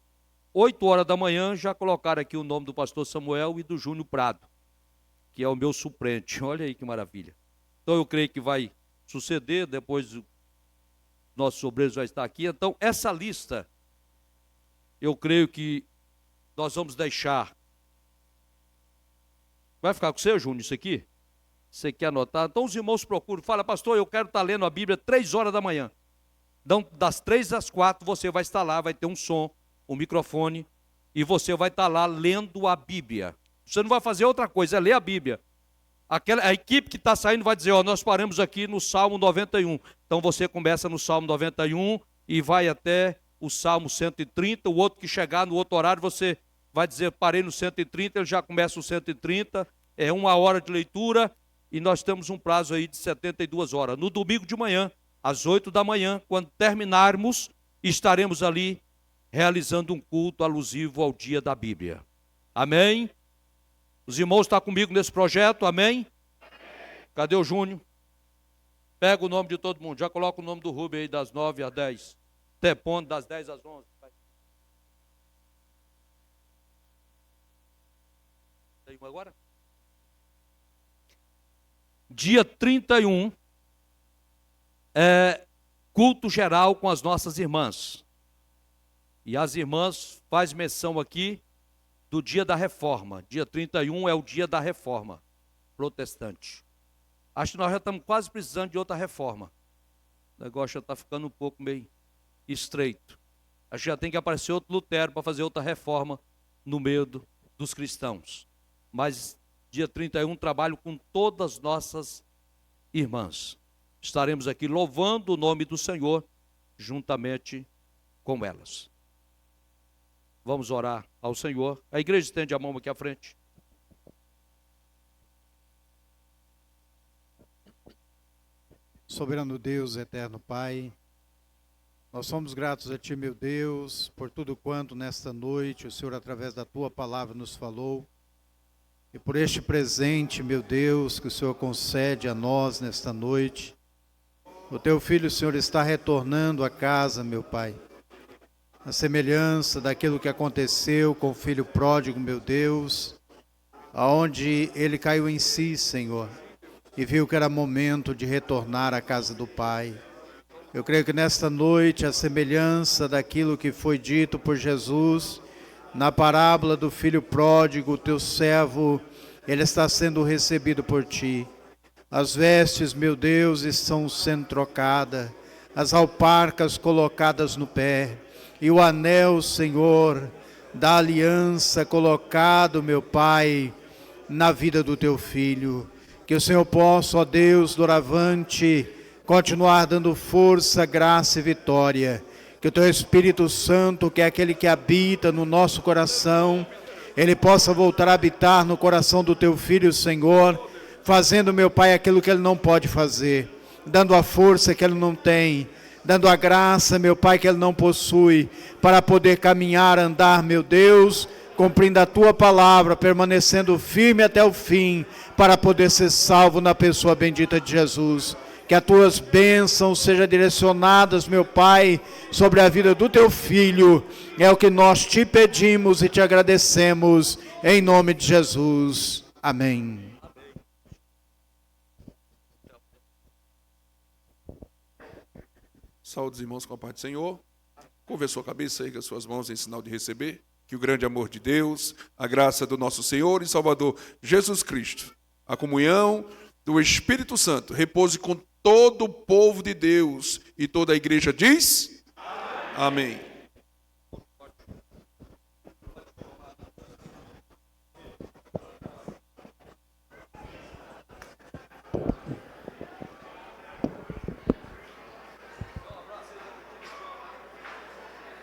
8 horas da manhã, já colocaram aqui o nome do pastor Samuel e do Júnior Prado, que é o meu suplente. Olha aí que maravilha. Então eu creio que vai suceder, depois nossos obreiros vai estar aqui. Então, essa lista, eu creio que nós vamos deixar. Vai ficar com você, Júnior, isso aqui? Você quer anotar? Então os irmãos procuram, fala, pastor, eu quero estar lendo a Bíblia 3 horas da manhã. Então, das 3 às 4, você vai estar lá, vai ter um som, um microfone, e você vai estar lá lendo a Bíblia. Você não vai fazer outra coisa, é ler a Bíblia. A equipe que está saindo vai dizer, nós paramos aqui no Salmo 91. Então você começa no Salmo 91 e vai até o Salmo 130, o outro que chegar no outro horário, você vai dizer, parei no 130, ele já começa o 130, é 1 hora de leitura, e nós temos um prazo aí de 72 horas. No domingo de manhã, às 8 da manhã, quando terminarmos, estaremos ali realizando um culto alusivo ao dia da Bíblia. Amém? Os irmãos estão comigo nesse projeto, amém? Cadê o Júnior? Pega o nome de todo mundo. Já coloca o nome do Rubem aí das 9 às 10. Tepone das 10 às 11. Tem um agora? Dia 31 é culto geral com as nossas irmãs. E as irmãs faz menção aqui do dia da reforma. Dia 31 é o dia da reforma protestante. Acho que nós já estamos quase precisando de outra reforma. O negócio já está ficando um pouco meio estreito. Acho que já tem que aparecer outro Lutero para fazer outra reforma no meio dos cristãos. Mas dia 31 trabalho com todas as nossas irmãs. Estaremos aqui louvando o nome do Senhor juntamente com elas. Vamos orar ao Senhor. A igreja estende a mão aqui à frente. Soberano Deus, eterno Pai, nós somos gratos a Ti, meu Deus, por tudo quanto nesta noite o Senhor, através da Tua palavra, nos falou. E por este presente, meu Deus, que o Senhor concede a nós nesta noite. O Teu Filho, Senhor, está retornando a casa, meu Pai. A semelhança daquilo que aconteceu com o filho pródigo, meu Deus, aonde ele caiu em si, Senhor, e viu que era momento de retornar à casa do Pai. Eu creio que nesta noite, a semelhança daquilo que foi dito por Jesus, na parábola do filho pródigo, o teu servo, ele está sendo recebido por Ti. As vestes, meu Deus, estão sendo trocadas, as alparcas colocadas no pé, e o anel, Senhor, da aliança colocado, meu Pai, na vida do Teu Filho. Que o Senhor possa, ó Deus, doravante, continuar dando força, graça e vitória. Que o Teu Espírito Santo, que é aquele que habita no nosso coração, ele possa voltar a habitar no coração do Teu Filho, Senhor, fazendo, meu Pai, aquilo que ele não pode fazer, dando a força que ele não tem, dando a graça, meu Pai, que ele não possui, para poder caminhar, andar, meu Deus, cumprindo a Tua palavra, permanecendo firme até o fim, para poder ser salvo na pessoa bendita de Jesus. Que as Tuas bênçãos sejam direcionadas, meu Pai, sobre a vida do Teu Filho. É o que nós Te pedimos e Te agradecemos, em nome de Jesus. Amém. Saúde os irmãos com a paz do Senhor. Curva a sua cabeça aí com as suas mãos em sinal de receber. Que o grande amor de Deus, a graça do nosso Senhor e Salvador Jesus Cristo, a comunhão do Espírito Santo, repouse com todo o povo de Deus. E toda a igreja diz: Amém.